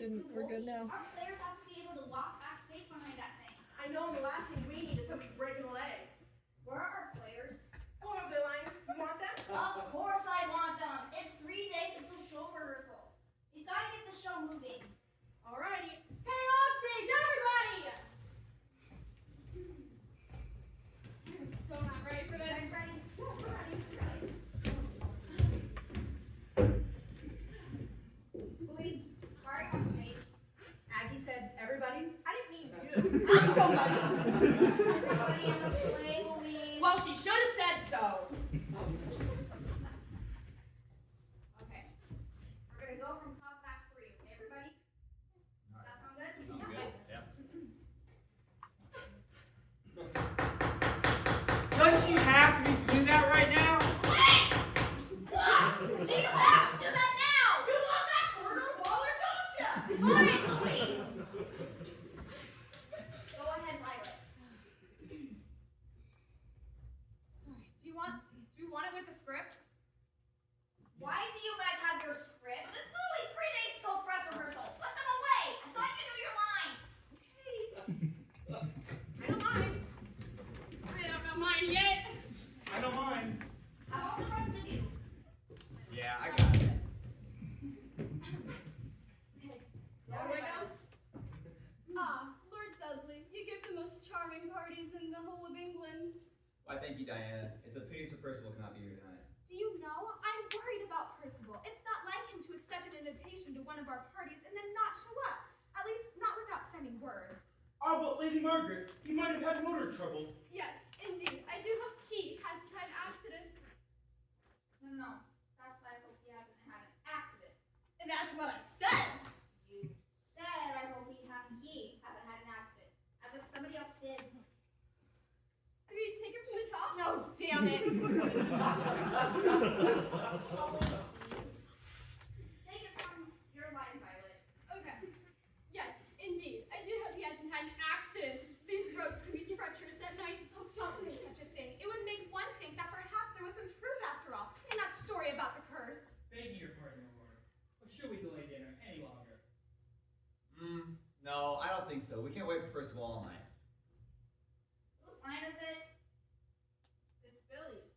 We're good now. Our players have to be able to walk back safe behind that thing. I know, and the last thing we need is somebody breaking a leg. Where are our players? Go over the lines. You want them? Of course I want them. It's 3 days until show rehearsal. We've got to get the show moving. Alrighty. Hey, on stage, everybody! I'm so not ready for this. Guys ready? Yeah, we're ready. Louise, why are you on stage? Aggie said, everybody? I didn't mean you. I'm somebody. Everybody in the play, Louise. Well, she should have said so. Okay. We're going to go from top back 3. Okay, everybody? Does that sound good? Sounds good. Yeah. Does she have to be doing that right now? Do you have to do that now? You want that corner baller, don't ya? Fine, Louise. Go ahead, Violet. Do you want it with the scripts? Why do you guys have your scripts? It's only 3 days till press rehearsal. Put them away. I thought you knew your lines. I don't mind. I don't know mine yet. I don't mind. How about the rest of you? Yeah, I got it. Okay. Where do I go? Ah, Lord Dudley, you give the most charming parties in the whole of England. Why, thank you, Diana. It's a pity Sir Percival cannot be here tonight. Do you know, I'm worried about Percival. It's not like him to accept an invitation to one of our parties and then not show up. At least not without sending word. Oh, but Lady Margaret, he might have had motor trouble. Yes, indeed. I do hope he hasn't had an accident. No. That's I hope he hasn't had an accident. And that's what I said. You said I hope he hasn't had an accident. As if somebody else did. Do we take it from the top? No, damn it. Oh, wait, please. Take it from your line, Violet. Okay. Yes, indeed. I do hope he hasn't had an accident. These roads can be treacherous at night, so don't say such a thing. It would make one think that perhaps there was some truth after all in that story about the curse. Begging your pardon, Aurora. Or should we delay dinner any longer? No, I don't think so. We can't wait for Percival all night. Whose line is it? It's Billy's.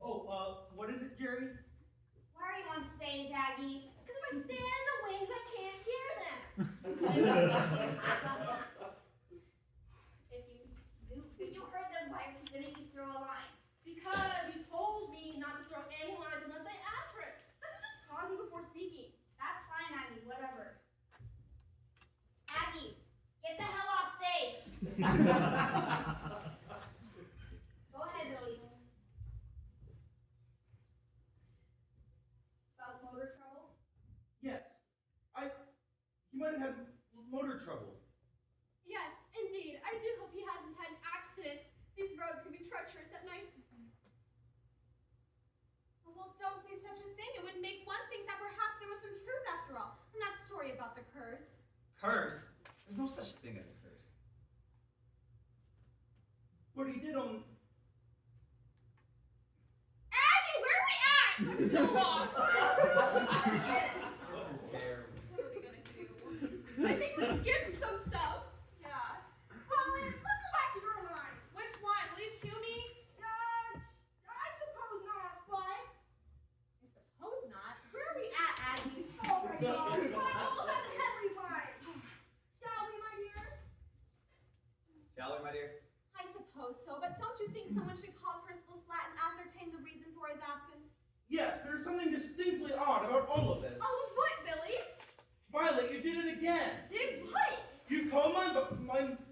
Oh, what is it, Jerry? Why are you on stage, Aggie? Because if I stand in the wings, I can't hear them. If you heard them, why didn't you throw a line? Because you told me not to throw any lines unless they asked for it. I'm just pausing before speaking. That's fine, Aggie, whatever. Aggie, get the hell off stage. Go ahead, Billy. About motor trouble? Yes. He might have had motor trouble. Yes, indeed. I do hope he hasn't had an accident. These roads can be treacherous at night. Well, don't say such a thing. It would make one think that perhaps there was some truth after all in that story about the curse. Curse? There's no such thing as a curse. But he did on... Aggie, where are we at? I'm so lost. This is terrible. What are we gonna do? I think we skipped some stuff. Yeah. Colin, let's go back to your line. Which one? Will you cue me? I suppose not, but... I suppose not. Where are we at, Aggie? Oh my God! Why almost at Henry's line? Shall we, my dear? Shall we, my dear? I suppose so, but don't you think someone should call Percival's flat and ascertain the reason for his absence? Yes, there's something distinctly odd about all of this. All of what, Billy? Violet, you did it again. Did what? You called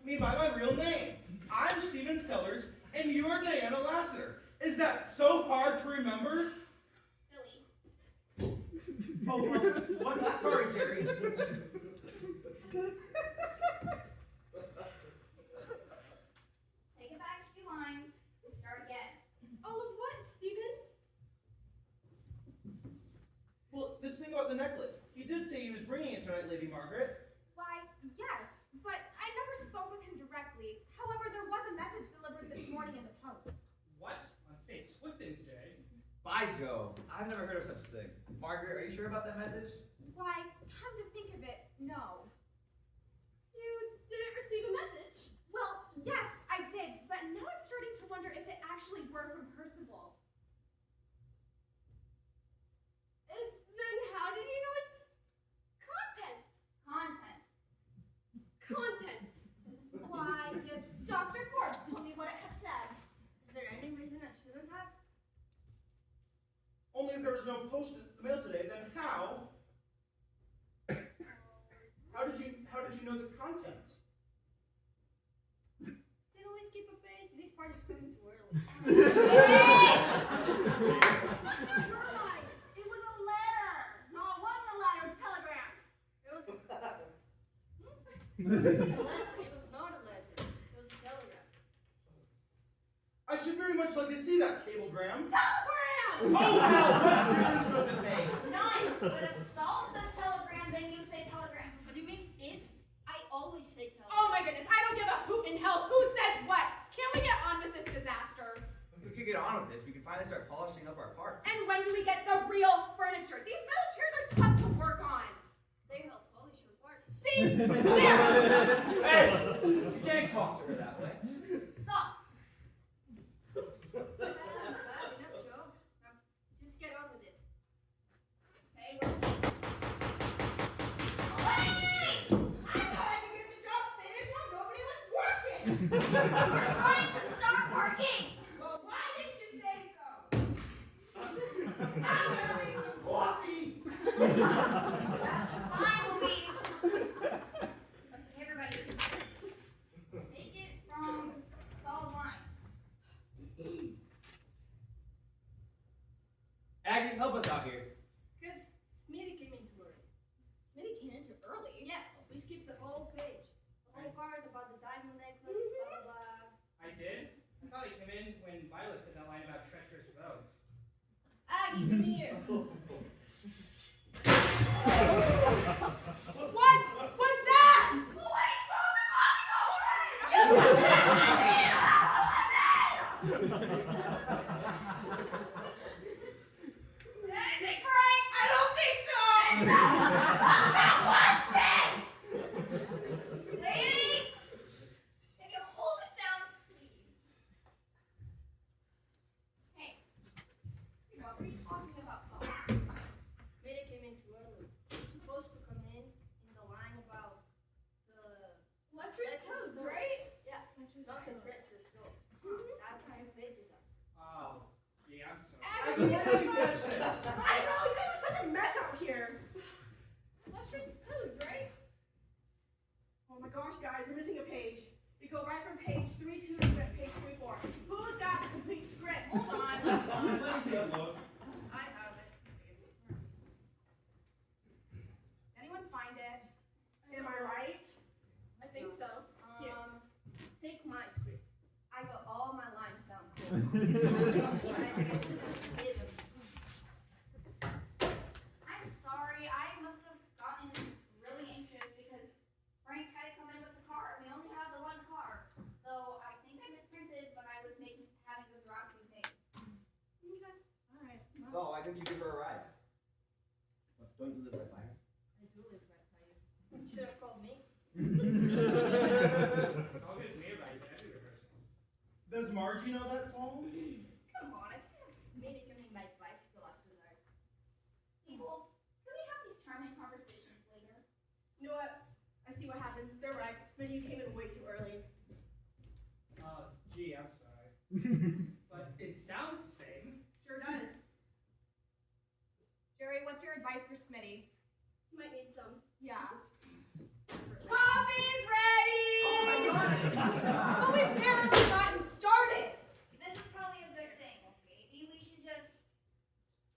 me by my real name. I'm Stephen Sellers, and you are Diana Lassiter. Is that so hard to remember? Billy. Oh, what? Sorry, Jerry. Take it back a few lines and start again. All of what, Stephen? Well, this thing about the necklace. He did say he was bringing it tonight, Lady Margaret. Why, yes, but I never spoke with him directly. However, there was a message delivered this morning in the post. What? On stage Swifton's Day? By Jove, I've never heard of such a thing. Margaret, are you sure about that message? Why, come to think of it, actually were from Percival. Then how did you know it's content? Content. Content. Why, Dr. Corpse told me what it had said. Is there any reason it shouldn't have? Only if there was no post in the mail today, then how? How did you know the contents? They always keep a page. These parties coming too early. You're right. It was a letter. No, it wasn't a letter. It was a telegram. It was It was not a letter. It was a telegram. I should very much like to see that cablegram. Telegram! Oh, hell, what difference does it make? None. But if Saul says telegram, then you say telegram. What do you mean if? I always say telegram. Oh my goodness, I don't give a hoot in hell who says what. Can we get on with this disaster? If we could get on with this, we could finally start polishing up our parts. And when do we get the real furniture? These metal chairs are tough to work on. They help polish your part. See? There! Hey! You can't talk to her that way. Stop. Enough jokes. Now, just get on with it. Hey, well. Wait! I thought I could get the job finished while nobody was working. We're trying to start working. Well, why didn't you say so? I'm gonna make some coffee. That's fine, Louise. Hey, everybody. Take it from Saul's line. Aggie, help us out here. Because Smitty came in too early. Smitty came in too early. Yeah, we skipped the whole page. The whole part about the diamond necklace, blah, blah, blah. I did? I thought he came in when Violet said that line about treacherous roads. Aggie, to you. What was that? Anything crying? I don't think so. That was it. Ladies, can you hold it down, please? Hey, what were you talking about, Saul? Smitty came in too early. He was supposed to come in the line about the... Lecherous toads, right? Yeah, not the treacherous roads. That's how your page is up. Oh, gee, I'm sorry. Aggie, what do you guess this? I know, you guys are such a mess out here. Lecherous toads, right? Oh my gosh, guys, we're missing a page. We go right from page 32 to page 34. Who's got the complete script? Hold on, hold on. Let me take a look. I have it. Anyone find it? Am I right? I think so. Here. Take my script. I got all my lines down cool. I'm sorry, I must have gotten really anxious because Frank had to come in with the car. We only have the one car. So I think I misprinted when I was having the Xeroxes made. Okay. All right. So, why didn't you give her a ride? Don't you live right by her? I do live right by you. You should have called me. It's all good as me right at every rehearsal. Does Margie know that song? Come on, I can't have Smitty coming by bicycle after dark. People, can we have these charming conversations later? You know what? I see what happened. They're right. Smitty, you came in way too early. Gee, I'm sorry. But it sounds the same. Sure does. Jerry, what's your advice for Smitty? You might need some. Yeah. Coffee's ready! Oh my god! But we've barely gotten started. This is probably a good thing. Maybe we should just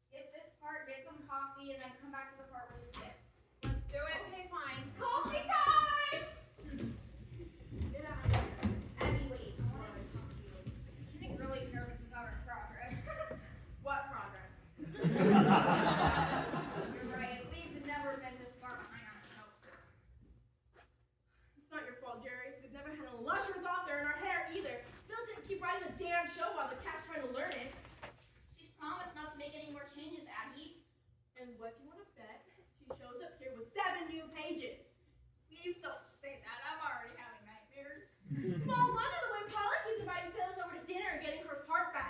skip this part, get some coffee, and then come back to the part where we skipped. Let's do it. Okay, fine. Coffee time! Get out of here. Abby, wait. I want to talk to you. I'm getting really nervous about our progress. What progress? You're right. We've never been this far behind on our show. It's not your fault, Jerry. We've never had a lushers off there in our hair either. Phyllis didn't keep writing the damn show while the cat's trying to learn it. She's promised not to make any more changes, Aggie. And what do you want to bet? She shows up here with 7 new pages. Please don't say that. I'm already having nightmares. Small wonder the way Paula keeps inviting Phyllis over to dinner and getting her part back.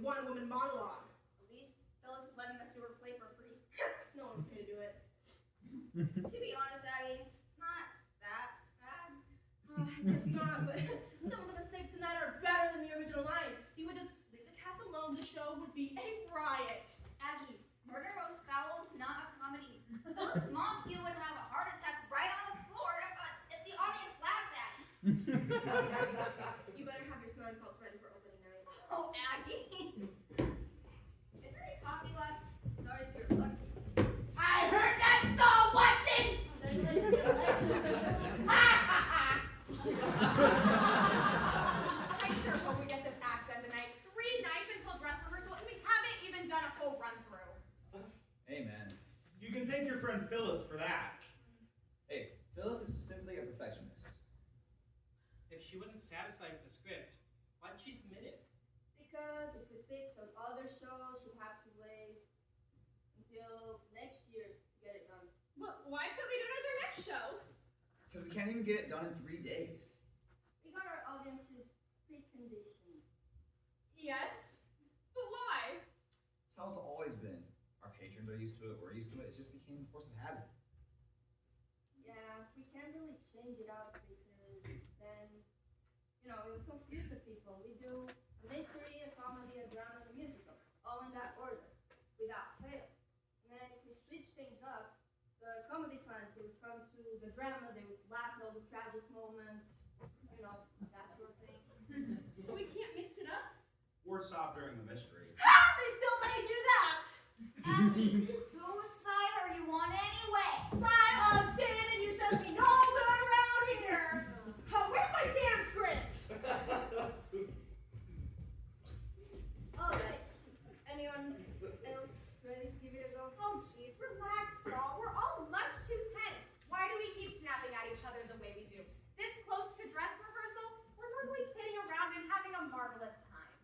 one-woman monologue. At least Phyllis is letting us do her play for free. No one would pay to do it. To be honest, Aggie, it's not that bad. It's not, but some of the mistakes tonight are better than the original lines. You would just leave the cast alone, the show would be a riot. Aggie, Murder Most Foul is not a comedy. Phyllis Montague would have a heart attack right on the floor if the audience laughed at him. You better have your smelling salts ready for opening night. Oh, Aggie. Is there any coffee left? Sorry if you're lucky. I heard that saw Watson! I sure hope we get this act done tonight. 3 nights until dress rehearsal, and we haven't even done a full run-through. Amen. You can thank your friend Phyllis for that. Hey, Phyllis is simply a perfectionist. If she wasn't satisfied with the script, why'd she submit it? Because if we fix on other shows, she'll have to wait until next year to get it done. Well, why couldn't we do it as our next show? Because we can't even get it done in 3 days. We got our audience's preconditioned. Yes, but why? It's how it's always been. Our patrons are used to it, we're used to it, it just became a force of habit. Yeah, we can't really change it up because then, it would confuse the people. We do a mystery, a comedy, a drama, and a musical, all in that order, without fail. And then if we switch things up, the comedy fans, they would come to the drama, they would laugh at all the tragic moments, that sort of thing. So we can't mix it up? Or stop during the mystery. They still made you that! Aggie, whose side are you on anyway? Side of sin and you does me no good around here! Where's my damn script? Alright, anyone else ready to give it a go? Oh, jeez, relax, Saul. We're all much too tense. Why do we keep snapping at each other the way we do? This close to dress rehearsal, we're normally kidding around and having a marvelous time.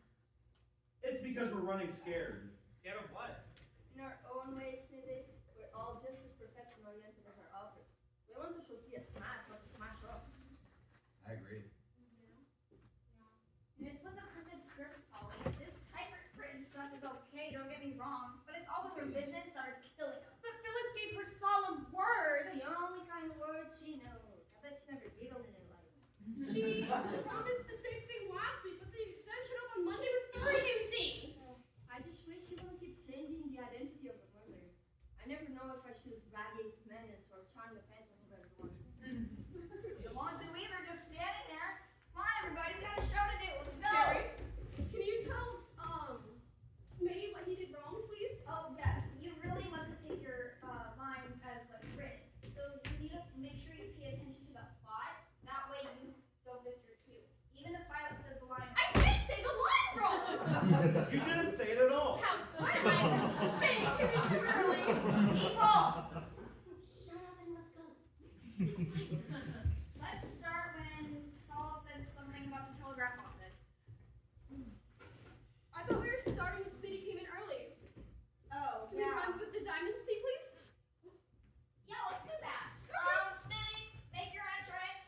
It's because we're running scared. Scared of what? In our own ways, maybe, we're all just as perfection-oriented as our author. We want the show to be a smash, not a smash up. I agree. And it's with the printed script, Polly. This typewritten stuff is okay, don't get me wrong, but it's all the revisions that are killing us. But Phyllis gave her solemn word. The only kind of word she knows. I bet she never giggled in her life. She promised the same thing last week, but they said she'd up on Monday with 3 new scenes. I just wish she wouldn't keep changing the identity of the murderer. I never know if I should radiate menace or charm the pants off of everyone. You won't do either, just standing there. Come on, everybody, we got a show to do. Let's go. Jerry, can you tell, Smitty what he did wrong, please? Oh, yes. You really mustn't take your lines as written. So you need to make sure you pay attention to the plot. That way you don't miss your cue. Even if Violet says the line. I didn't say the line wrong! You didn't say it at all. How dare I? Smitty, came in too early. People! Shut up and let's go. Let's start when Saul says something about the telegraph office. I thought we were starting when Smitty came in early. Oh, Can we run with the diamond scene, please? Yeah, let's do that. Smitty, make your entrance.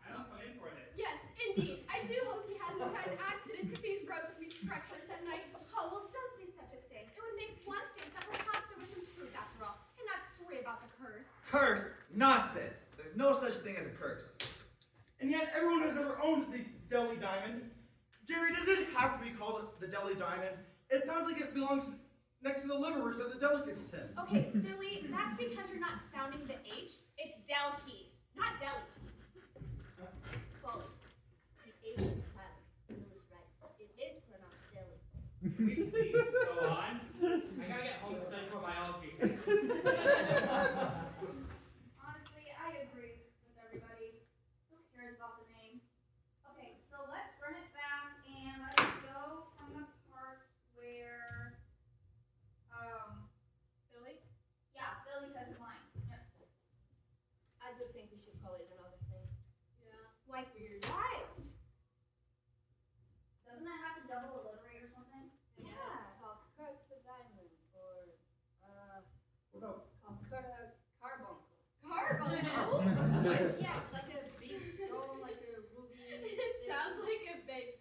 I don't come in for this. Yes, indeed. I do hope he hasn't had an accident if these roads can be treacherous at night. Oh, well, don't say such a thing. It would make one think that perhaps there was some truth after all in that story about the curse. Curse? Nonsense! There's no such thing as a curse. And yet everyone has ever owned the Deli Diamond. Jerry, does it have to be called the Deli Diamond? It sounds like it belongs next to the liverwurst that the delegates send. Okay, Billy, that's because you're not sounding the H. It's Delhi, not Delhi. Polly, the H is silent. It was right. It is pronounced deli. Can we please go on? I gotta get home to study for biology. Honestly, I agree with everybody. Who cares about the name? Okay, so let's run it back and let's go from the part where, Billy? yeah, Billy says his line. I do think we should call it another thing. Yeah. Like we're right. Doesn't it have to double alliterate or something? Yeah. Called Kirk the Diamond, or, What about called Carbuncle. Carbuncle? Yeah, it's like a big stone, like a ruby. It sounds like a big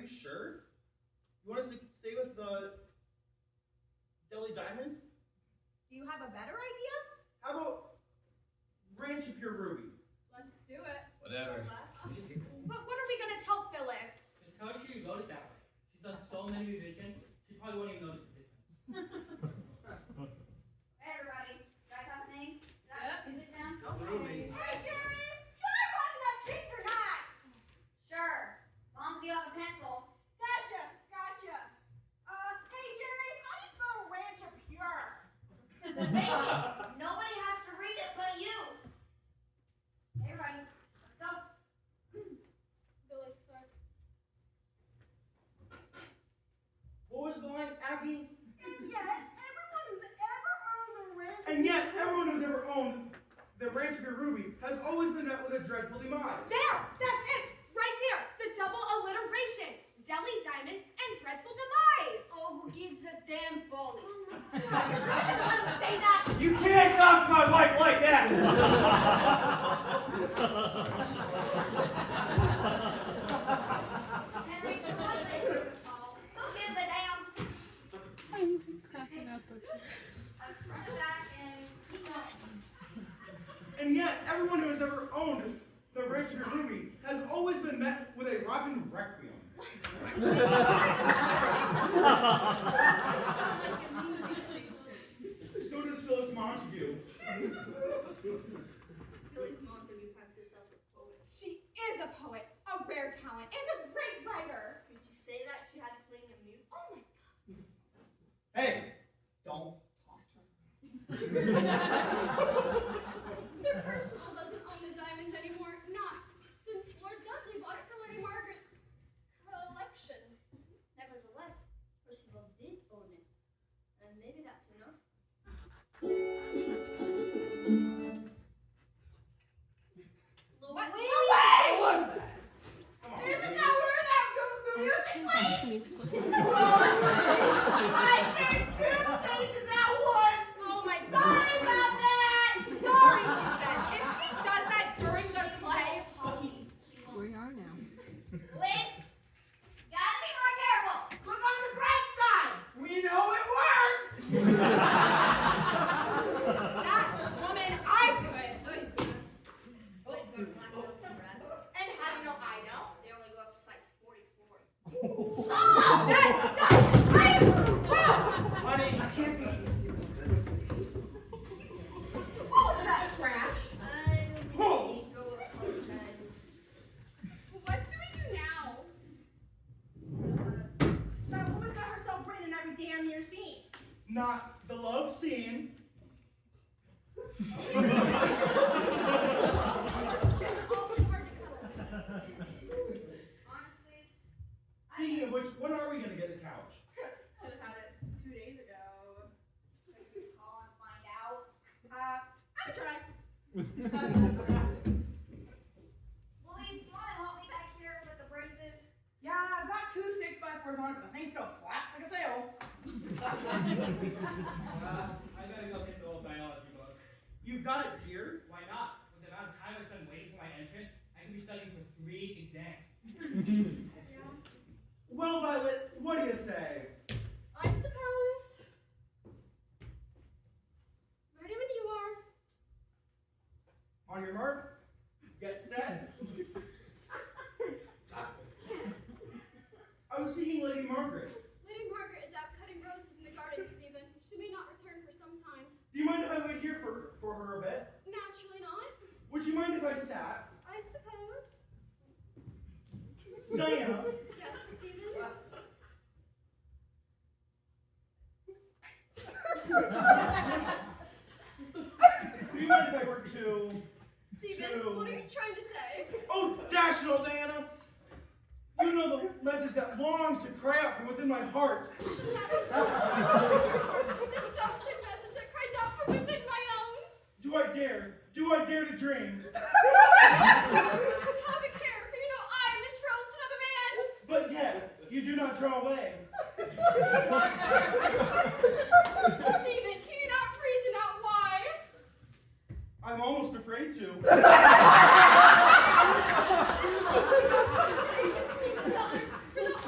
you sure? You want us to stay with the Deli Diamond? Do you have a better idea? How about Ranch Pure Ruby? Let's do it. Whatever. We just get But what are we gonna tell Phyllis? Just tell her she wrote it that way. She's done so many revisions, she probably won't even notice the difference. Hey everybody, you guys have a name? Yep. Shoot it down? Ruby. Hey, Jerry! Should I button that cheek or not? Sure, as long as you have a pencil. Gotcha. Hey, Jerry, how do you spell ranch of pure? Make it. Nobody has to read it but you. Hey everybody, let's go. Billy, start. What was the line, Aggie? And yet, everyone who's ever owned the ranch. And yet, everyone who's ever owned the Ranch Pure Ruby has always been met with a dreadful demise. There! That's it! Right there! The double alliteration! Deli Diamond and Dreadful Demise! Oh, who gives a damn bully? Oh my god! I didn't want to say that! You can't talk to my wife like that! Henry, who was it? Who gives a damn? I'm cracking up. Let's run it back and keep going. And yet, everyone who has ever owned the Ranch Pure Ruby has always been met with a rotten requiem. So does Phyllis Montague. Billy's Montague finds herself a poet. She is a poet, a rare talent, and a great writer! Could you say that she had playing a mute? Oh my god! Hey, don't talk to her. Sir Percival doesn't own the diamond anymore. Not since Lord Dudley bought it for Lady Margaret's collection. Nevertheless, Percival did own it. And maybe that's enough. What? Louise! What was that? Come on. Isn't that where that goes? The music plays? I did 2 pages at once! Oh my god! Sorry about that! Sorry, she said. If she does that during the play, We are now. Louise, you gotta be more careful. Look on the bright side! We know it works! that woman, I could. Billy's going to black belt and red. And how do you know I know? They only go up to size 44. That does. I am. Honey, you can't be. What was that, Crash? Go with color red. What do we do now? That woman's got herself written in every damn near scene. Not the love scene. Always hard to cuddle. Honestly, Speaking of which, when are we gonna get a couch? Should have had it 2 days ago. I should call and find out. I tried. Louise, you want to help me back here with the braces? Yeah, I've got 2 6x4s on it, but the thing still flaps like a sail. I gotta go get the old biology book. You've got it here. Why not? With the amount of time I spent waiting for my entrance, I can be studying for 3 exams. Well, Violet, what do you say? I suppose. Ready when you are. On your mark, get set. I was seeking Lady Margaret. Lady Margaret is out cutting roses in the garden, Stephen. She may not return for some time. Do you mind if I wait here for her a bit? Naturally not. Would you mind if I sat? I suppose. Diana, Yes, Stephen. do you mind if I were to... Stephen, what are you trying to say? Oh, dash it all, Diana! You know the message that longs to cry out from within my heart. The stock stick message that cries out from within my own. Do I dare? Do I dare to dream? Have a care, for you know I am betrothed to another man. But yet, you do not draw away. Stephen, can you not reason out why? I'm almost afraid to. Stephen, for though I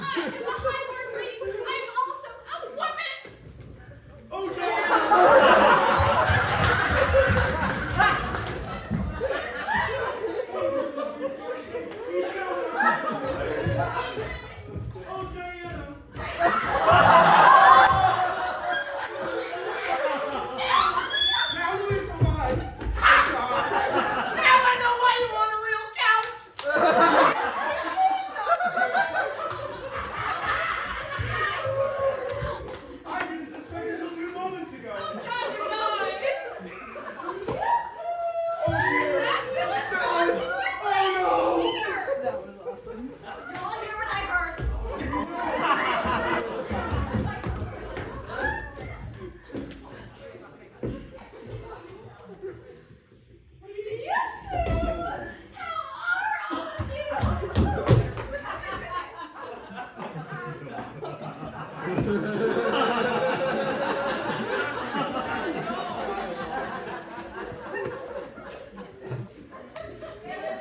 Phyllis,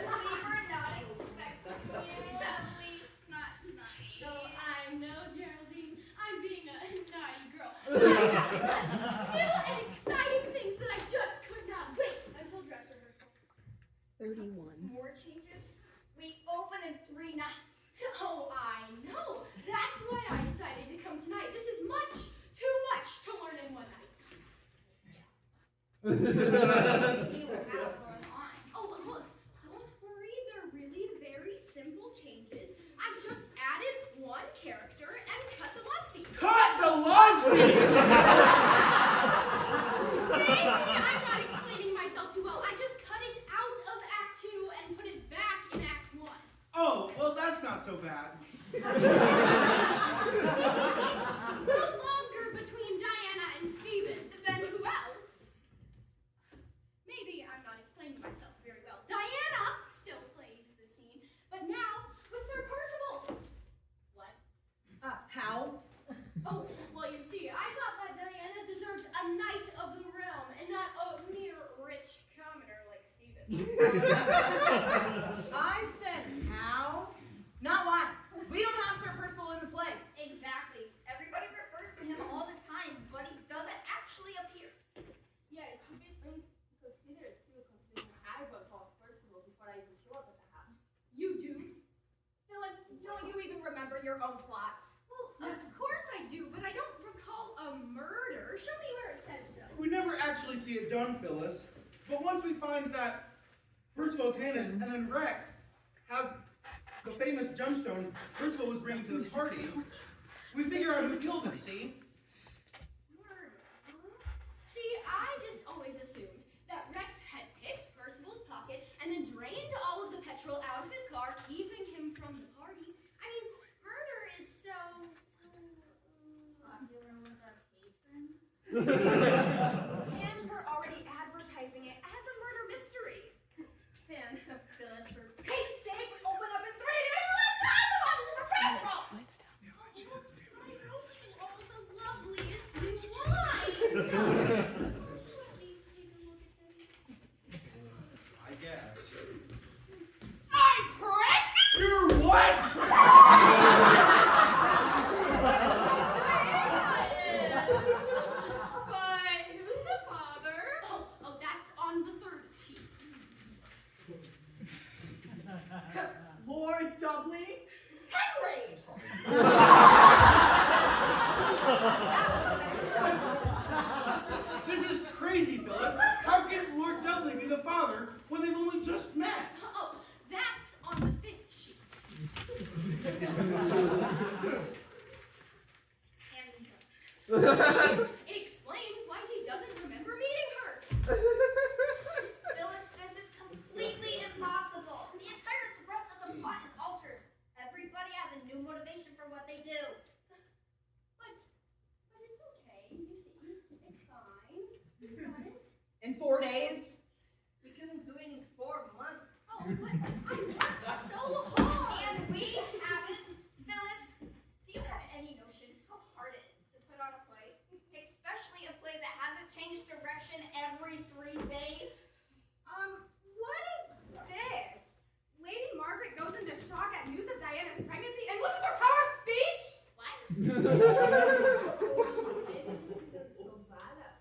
we were not expecting you. Lovely snot snotty. Oh, I know, Geraldine. I'm being a naughty girl. I have such new and exciting things that I just could not wait until dress rehearsal. 31. More changes? We open in 3 nights. Oh, I know. That's why I decided to come tonight. This is much too much to learn in one night. See what have going on. Oh, well, look, don't worry. They're really very simple changes. I just added one character and cut the love scene. Cut the love scene! Maybe I'm not explaining myself too well. I just cut it out of Act 2 and put it back in Act 1. Oh, well, that's not so bad. It's no longer between Diana and Stephen. Then who else? Maybe I'm not explaining myself very well. Diana still plays the scene, but now with Sir Percival. What? How? Oh, well, you see, I thought that Diana deserved a knight of the realm and not a mere rich commoner like Stephen. I said how? Not why. We don't have Sir Percival in the play. Exactly. Everybody refers to him all the time, but he doesn't actually appear. Yeah, it's a bit inconsiderate too, considering I got called Percival before I even show up at the house. You do? Phyllis, don't you even remember your own plot? Well, of course I do, but I don't recall a murder. Show me where it says so. We never actually see it done, Phyllis. But once we find that Percival's vanished, and then Rex has the famous gemstone Percival was bringing to the party, we figure out who killed him, see? Murder, huh? See, I just always assumed that Rex had picked Percival's pocket and then drained all of the petrol out of his car, keeping him from the party. I mean, murder is so Popular with our patrons. and we're already advertising it as a murder mystery. Man, Phyllis, for Pete's sake, we open up in 3 days. We don't have time to watch Sir Percival. Lights down. I wrote you all the loveliest new lines. So, would you at least take a look at them? I guess. I'm pregnant! You're what? But who's the father? Oh, that's on the 3rd sheet. Lord Dudley. Henry! This is crazy, Phyllis. How can Lord Dudley be the father when they've only just met? Oh, that's on the 5th sheet. It explains why he doesn't remember meeting her. Phyllis, this is completely impossible. The entire thrust of the plot is altered. Everybody has a new motivation for what they do. But it's okay. You see, it's fine. You got it. In 4 days. We couldn't do it in 4 months. Oh, but I worked so hard. And we haven't. Phyllis, do you have any notion how hard it is to put on a play? Especially a play that hasn't changed direction every 3 days? What is this? Lady Margaret goes into shock at news of Diana's pregnancy and loses her power of speech? What? Maybe this isn't so bad at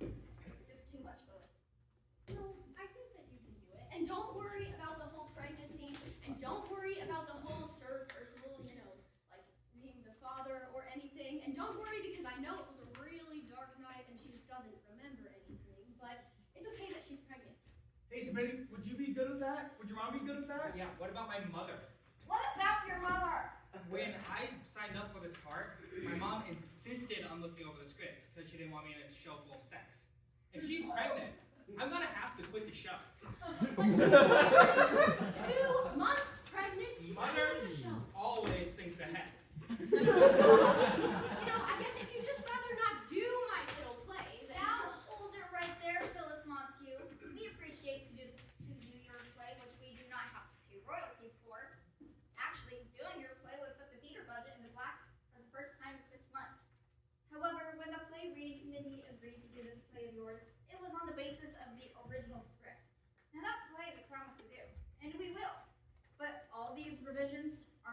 It's just too much, Phyllis. No, I think that you can do it. And don't worry about the whole pregnancy, and don't worry about the whole Sir Percival, like being the father or anything. And don't worry because I know it was a really dark night and she just doesn't remember anything. But it's okay that she's pregnant. Hey, Smitty, would you be good with that? Would your mom be good with that? Yeah, what about my mother? What about your mother? When I signed up for this part, my mom insisted on looking over the script because she didn't want me in a show full of sex. If she's pregnant, I'm gonna have to quit the show. 2 months pregnant. Mother in a show. always thinks ahead. I guess if you just rather not do my little play, then Now hold it right there, Phyllis Montague. We appreciate to do your play, which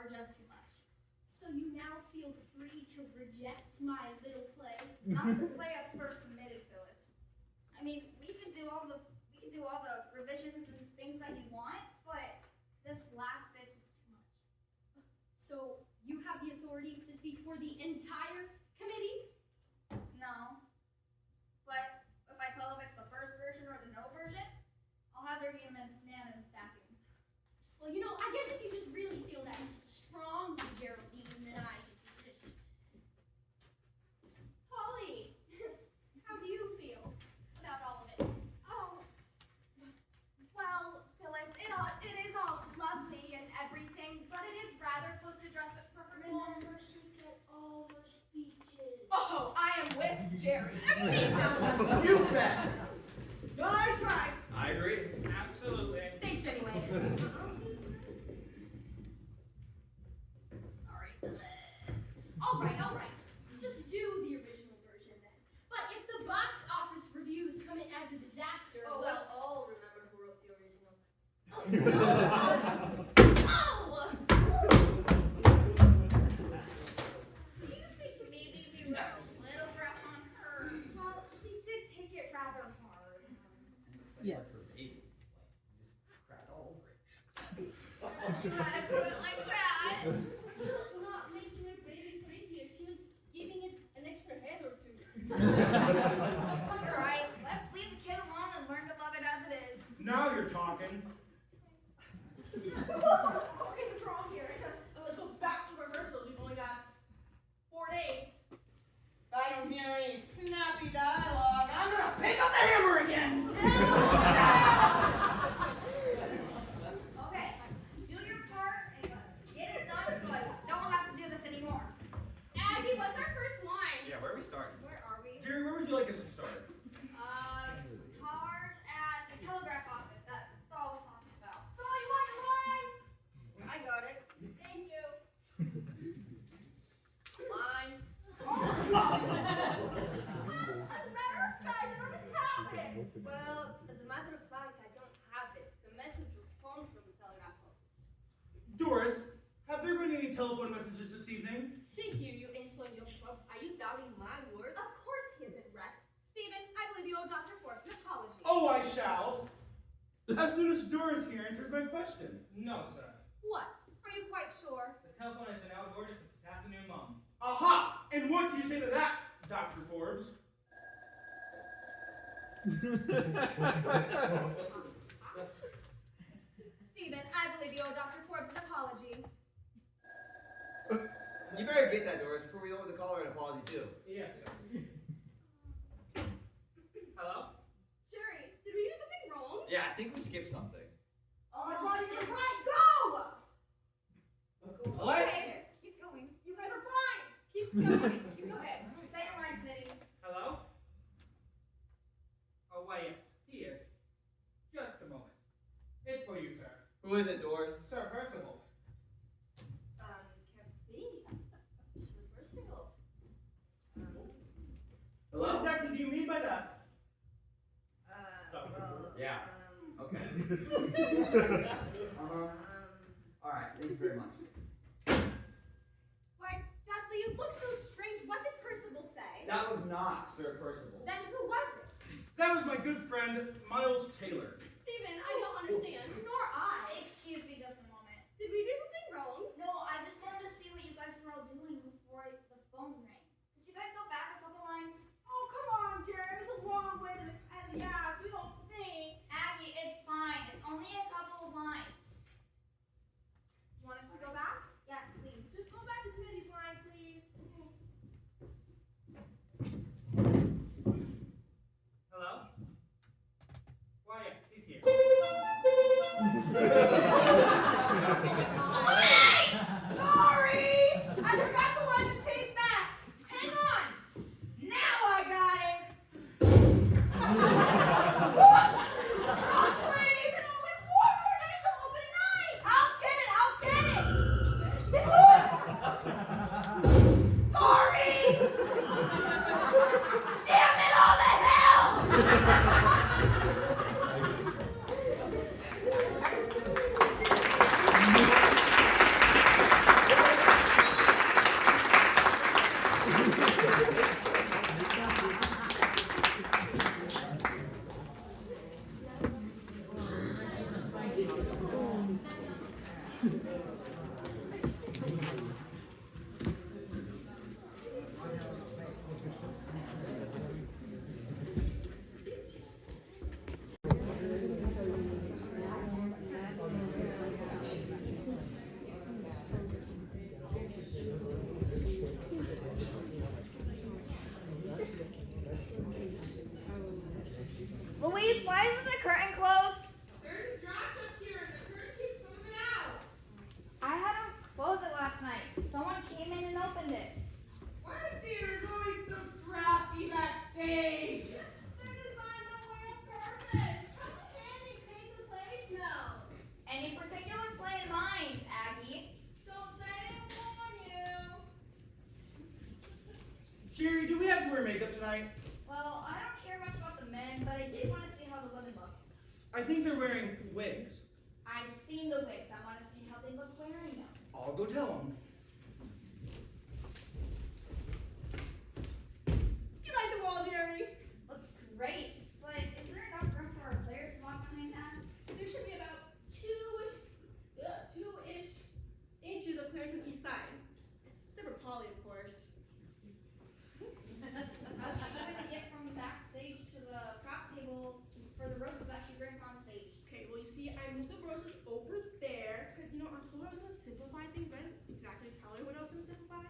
are just too much. So you now feel free to reject my little play? Not the play us first submitted, Phyllis. I mean, we can do all the revisions and things that you want, but this last bit is too much. So you have the authority to speak for the entire committee? No. But if I tell them it's the first version or the no version, I'll have there be a unanimous backing. Well, you know, I guess if you just really feel that strongly, Geraldine, then I should just... Polly, how do you feel about all of it? Oh, well, Phyllis, it is all lovely and everything, but it is rather close to dress rehearsal. Remember, she get all her speeches. Oh, I am with Jerry. You bet. Nice try. I agree. Absolutely. Thanks anyway. All right. Just do the original version then. But if the box office reviews come in as a disaster, Oh, well, well, I'll remember who wrote the original. Do you think maybe we were a little rough on her? Well, she did take it rather hard. Yes. Just crap all over it. You gotta put it like that. She was not making her baby prettier. She was giving it an extra head or two. You're right. Let's leave the kid alone and learn to love it as it is. Now you're talking. Okay, so we're all here. So back to rehearsal. We've only got 4 days. If I don't hear any snappy dialogue, I'm gonna pick up the hammer again. Okay, do your part and let's get it done so I don't have to do this anymore. Aggie, what's our first line? Yeah, where are we starting? Where are we? Jerry, where would you like us to start? Start at the telegraph office. That's all I was talking about. So you want your line? I got it. Thank you. Line. As a matter of fact, I don't have it. Well, as a matter of fact, I don't have it. The message was phoned from the telegraph office. Doris, have there been any telephone messages this evening? See here, you insolent young pup. Are you doubting my word? Of course he isn't, Rex. Stephen, I believe you owe Dr. Forbes an apology. Oh, I shall. As soon as Doris here answers my question. No, sir. What? Are you quite sure? The telephone has been out of order since this afternoon, Mom. Aha! And what do you say to that, Dr. Forbes? Stephen, I believe you owe Dr. Forbes an apology. You better get that, Doris, before we owe the caller an apology too. Yes, sir. Hello? Jerry, did we do something wrong? Yeah, I think we skipped something. Oh my God, you're right. Go! Let's. Okay, keep going. You guys are fine. Keep going. Keep going. Okay, say your line, City. Hello? Oh, why, yes, he is. Just a moment. It's for you, sir. Who is it, Doris? Sir Percival. Can't be. It's reversible. What exactly do you mean by that? Yeah. Okay. Alright, thank you very much. Why, Dudley, you look so strange. What did Percival say? That was not Sir Percival. Then who was it? That was my good friend, Miles Taylor. Stephen, I don't understand. Nor I. Excuse me just a moment. Did we do something wrong? No, I just wanted to see what you guys were all doing before the phone rang. Could you guys go back a couple lines? Oh, come on, Jerry. It's a long way to the end of the act. You don't think. Aggie, it's fine. It's only a couple of lines. You want us to go back? Yes, please. Just go back to Smitty's line, please. Hello? Why, yes, he's here. Sorry! I forgot to run the tape back. Hang on. Now I got it. Oh, please. It's only 4 more days till opening night. I'll get it. Sorry! Damn it all to hell! Louise, why isn't the curtain closed? There's a draft up here and the curtain keeps some of it out. I had them close it last night. Someone came in and opened it. Why are theaters always so drafty backstage? They're designed that way on purpose. How candy makes the place smell? Any particular play in mind, Aggie? Don't say I didn't warn you. Jerry, do we have to wear makeup tonight? Well, I don't care much about the men, but I did want to see how the women looked. I think they're wearing wigs. I've seen the wigs. I want to see how they look wearing them. I'll go tell them. Do you like the wall, Jerry? Looks great, but is there enough room for our players to walk behind that? There should be about two-ish inches of clearance on each side. Except for Polly, of course. How's she going to get from backstage to the prop table for the roses that she brings on stage? Okay, well, you see, I moved the roses over there, because, I told her I was going to simplify things, but I didn't exactly tell her what I was going to simplify.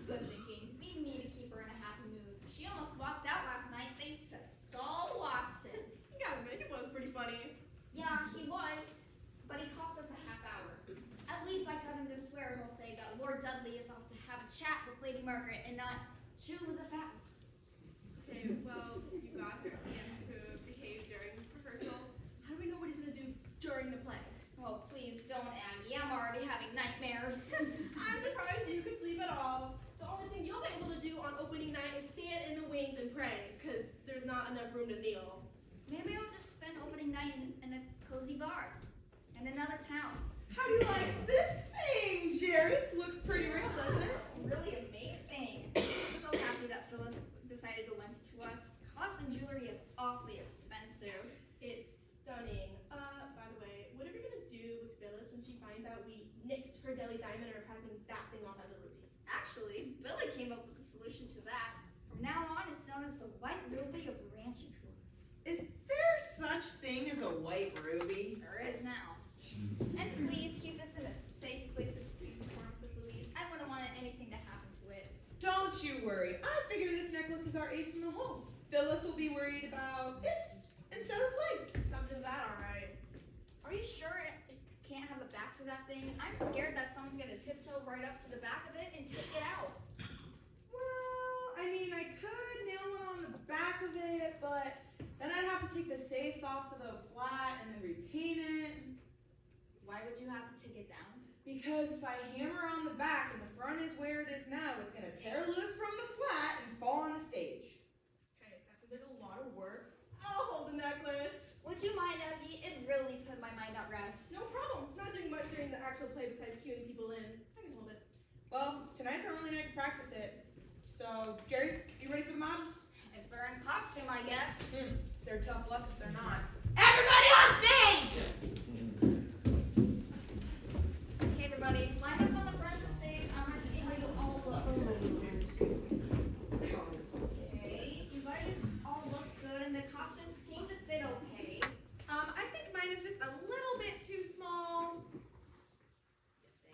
Good thinking. We need to keep her in a happy mood. She almost walked out last night thanks to Saul Watson. You gotta admit, it was pretty funny. Yeah, he was, but he cost us a half hour. At least I got him to swear he'll say that Lord Dudley is off to have a chat with Lady Margaret and not chew with the fat one. Okay, well, you got her again to behave during rehearsal. How do we know what he's going to do during the play? Oh, please don't, Aggie. I'm already having nightmares. I'm surprised you could sleep at all. The only thing you'll be able to do on opening night is stand in the wings and pray, because there's not enough room to kneel. Maybe I'll just spend opening night in a cozy bar in another town. How do you like this thing, Jerry? Looks pretty real, doesn't it? It's really amazing. I'm so happy that Phyllis decided to lend it to us. Costume jewelry is awfully expensive. It's stunning. By the way, what are we going to do with Phyllis when she finds out we nixed her deli diamond and are passing that thing off as a ruby? Actually, Billy came up with a solution to that. From now on, it's known as the White Ruby of Ranching. Is there such thing as a white ruby? There is now. And please keep this in a safe place between performances, Louise. I wouldn't want anything to happen to it. Don't you worry. I figure this necklace is our ace in the hole. Phyllis will be worried about it instead of Flame. Something to that, alright. Are you sure it can't have a back to that thing? I'm scared that someone's gonna tiptoe right up to the back of it and take it out. Well, I mean, I could nail one on the back of it, but then I'd have to take the safe off of the flat and then repaint it. Why would you have to take it down? Because if I hammer on the back and the front is where it is now, it's gonna tear loose from the flat and fall on the stage. Okay, that seems like a lot of work. I'll hold the necklace. Would you mind, Aggie? It really put my mind at rest. No problem. Not doing much during the actual play besides cueing people in. I can hold it. Well, tonight's our only night to practice it. So, Jerry, you ready for the mob? If they're in costume, I guess. It's their tough luck if they're not. Everybody on stage! Okay, everybody, line up on the front of the stage. I want to see how you all look. Okay, you guys all look good, and the costumes seem to fit okay. I think mine is just a little bit too small.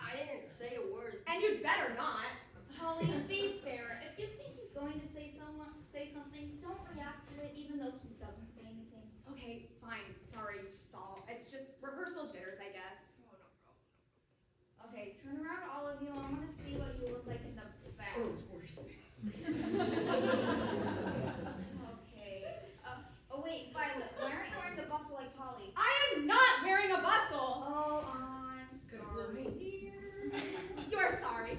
I didn't say a word. And you'd better not. Holly, be fair. If you think he's going to say something, don't react to it, even though he doesn't say anything. Okay, fine. Sorry, Saul. It's just rehearsal jitters, I guess. Okay, turn around, all of you. I want to see what you look like in the back. Oh, it's worse. Okay. Oh wait, Violet, why aren't you wearing the bustle like Polly? I am not wearing a bustle. Oh, I'm sorry, dear. You are sorry.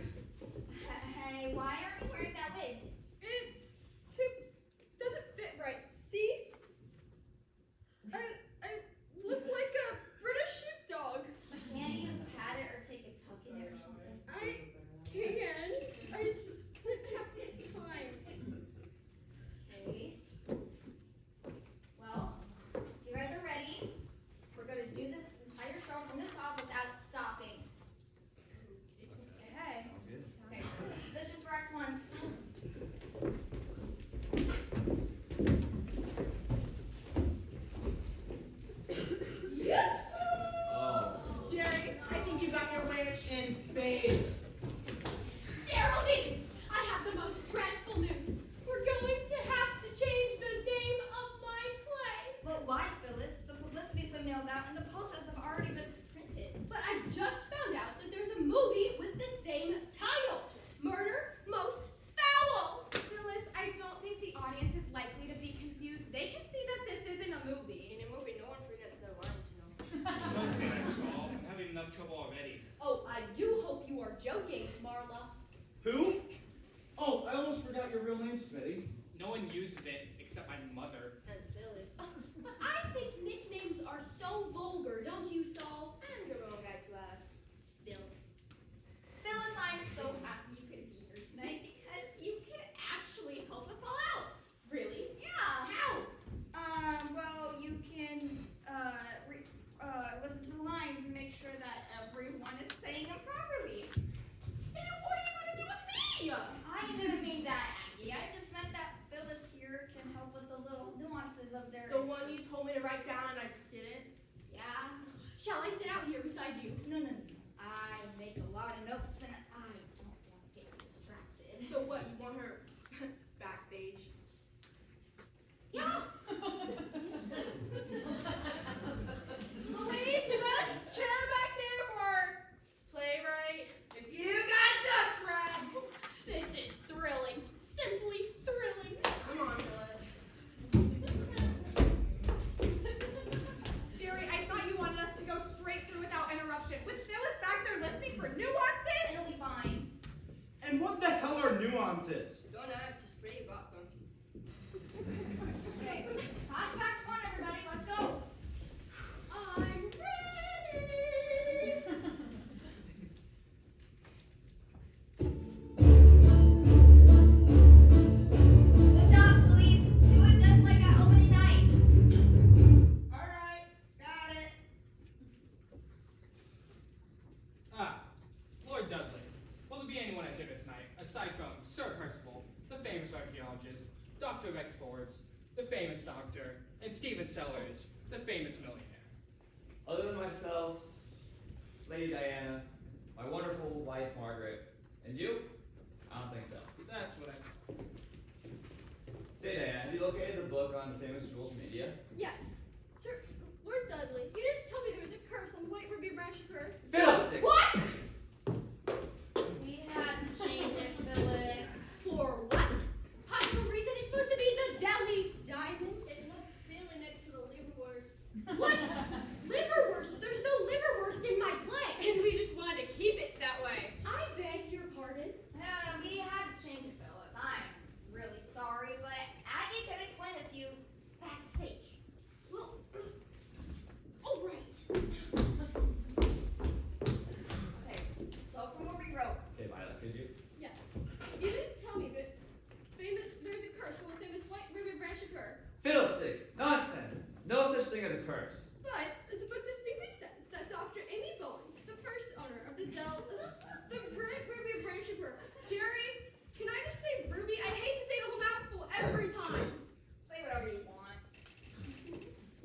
Hey, why aren't you wearing that wig? It's too doesn't fit right. See? I look like a British sheepdog. Can't you pat it or take a tuck in it or something? I can. I just didn't have time. backstage. Geraldine, I have the most dreadful news. We're going to have to change the name of my play. But why, Phyllis? The publicity's been mailed out and the posters have already been printed. But I've just found out that there's a movie with the same title. Murder Most Foul. Phyllis, I don't think the audience is likely to be confused. They can see that this isn't a movie. In a movie, no one forgets their lines, you know. Don't say that, Saul. I'm having enough trouble already. Oh, I do hope you are joking, Marla. Who? Oh, I almost forgot your real name, Smitty. No one uses it except my mother. And Phyllis. But I think nicknames are so vulgar, don't you, Saul? I'm the wrong guy to ask. Bill. Phyllis, I'm so happy you could be here tonight because you could actually help us all out. Really? Yeah. How? Well, you can listen to the lines and make sure that everyone is saying them properly. And what are you gonna do with me? I didn't mean that, Aggie. I just meant that Phyllis here can help with the little nuances of their. The one you told me to write down and I didn't. Yeah. Shall I sit out here beside you? No. I make a lot of notes and I don't want to get distracted. So what, you want her backstage? Yeah. Louise, you got a chair back there for playwright? And you got dust rag. This is thrilling. Simply thrilling. Come on, Phyllis. Jerry, I thought you wanted us to go straight through without interruption. With Phyllis back there listening for nuances? It'll be fine. And what the hell are nuances? Don't act, just pray you got them. Okay. Talk back one, everybody. Let's go. I'm ready. Good job, Louise. Do it just like at opening night. All right. Got it. Lord Dudley. Will there be anyone at dinner tonight, aside from Sir Percival, the famous archaeologist, Dr. Rex Forbes, the famous doctor, and Stephen Sellers, the famous millionaire? Other than myself, Lady Diana, my wonderful wife Margaret, and you? I don't think so. That's what I. Say, Diana, have you located the book on the famous jewels from India? Yes. Sir, Lord Dudley, you didn't tell me there was a curse on the White Ruby branch of her. Fiddlesticks! What? We had to change it, Phyllis. For what? Possible reason it's supposed to be the Delhi Diamond? It looks silly next to the liverwurst. What? Liverwurst? There's no liverwurst in my play. And we just wanted to keep it that way. I beg your pardon. We had to change it, Phyllis. I'm really sorry, but Aggie can explain it to you backstage. Well, all right. Okay, go from where we wrote. Okay, Violet, could you? Yes. You didn't tell me that there's a curse on the famous White Ruby branch of her. Fiddlesticks! Nonsense! No such thing as a curse. But the book distinctly says that Dr. Amy Bowen, the first owner of the Ruby branch of her. Jerry, can I just say Ruby? I hate to say the whole mouthful every time. Say whatever you want.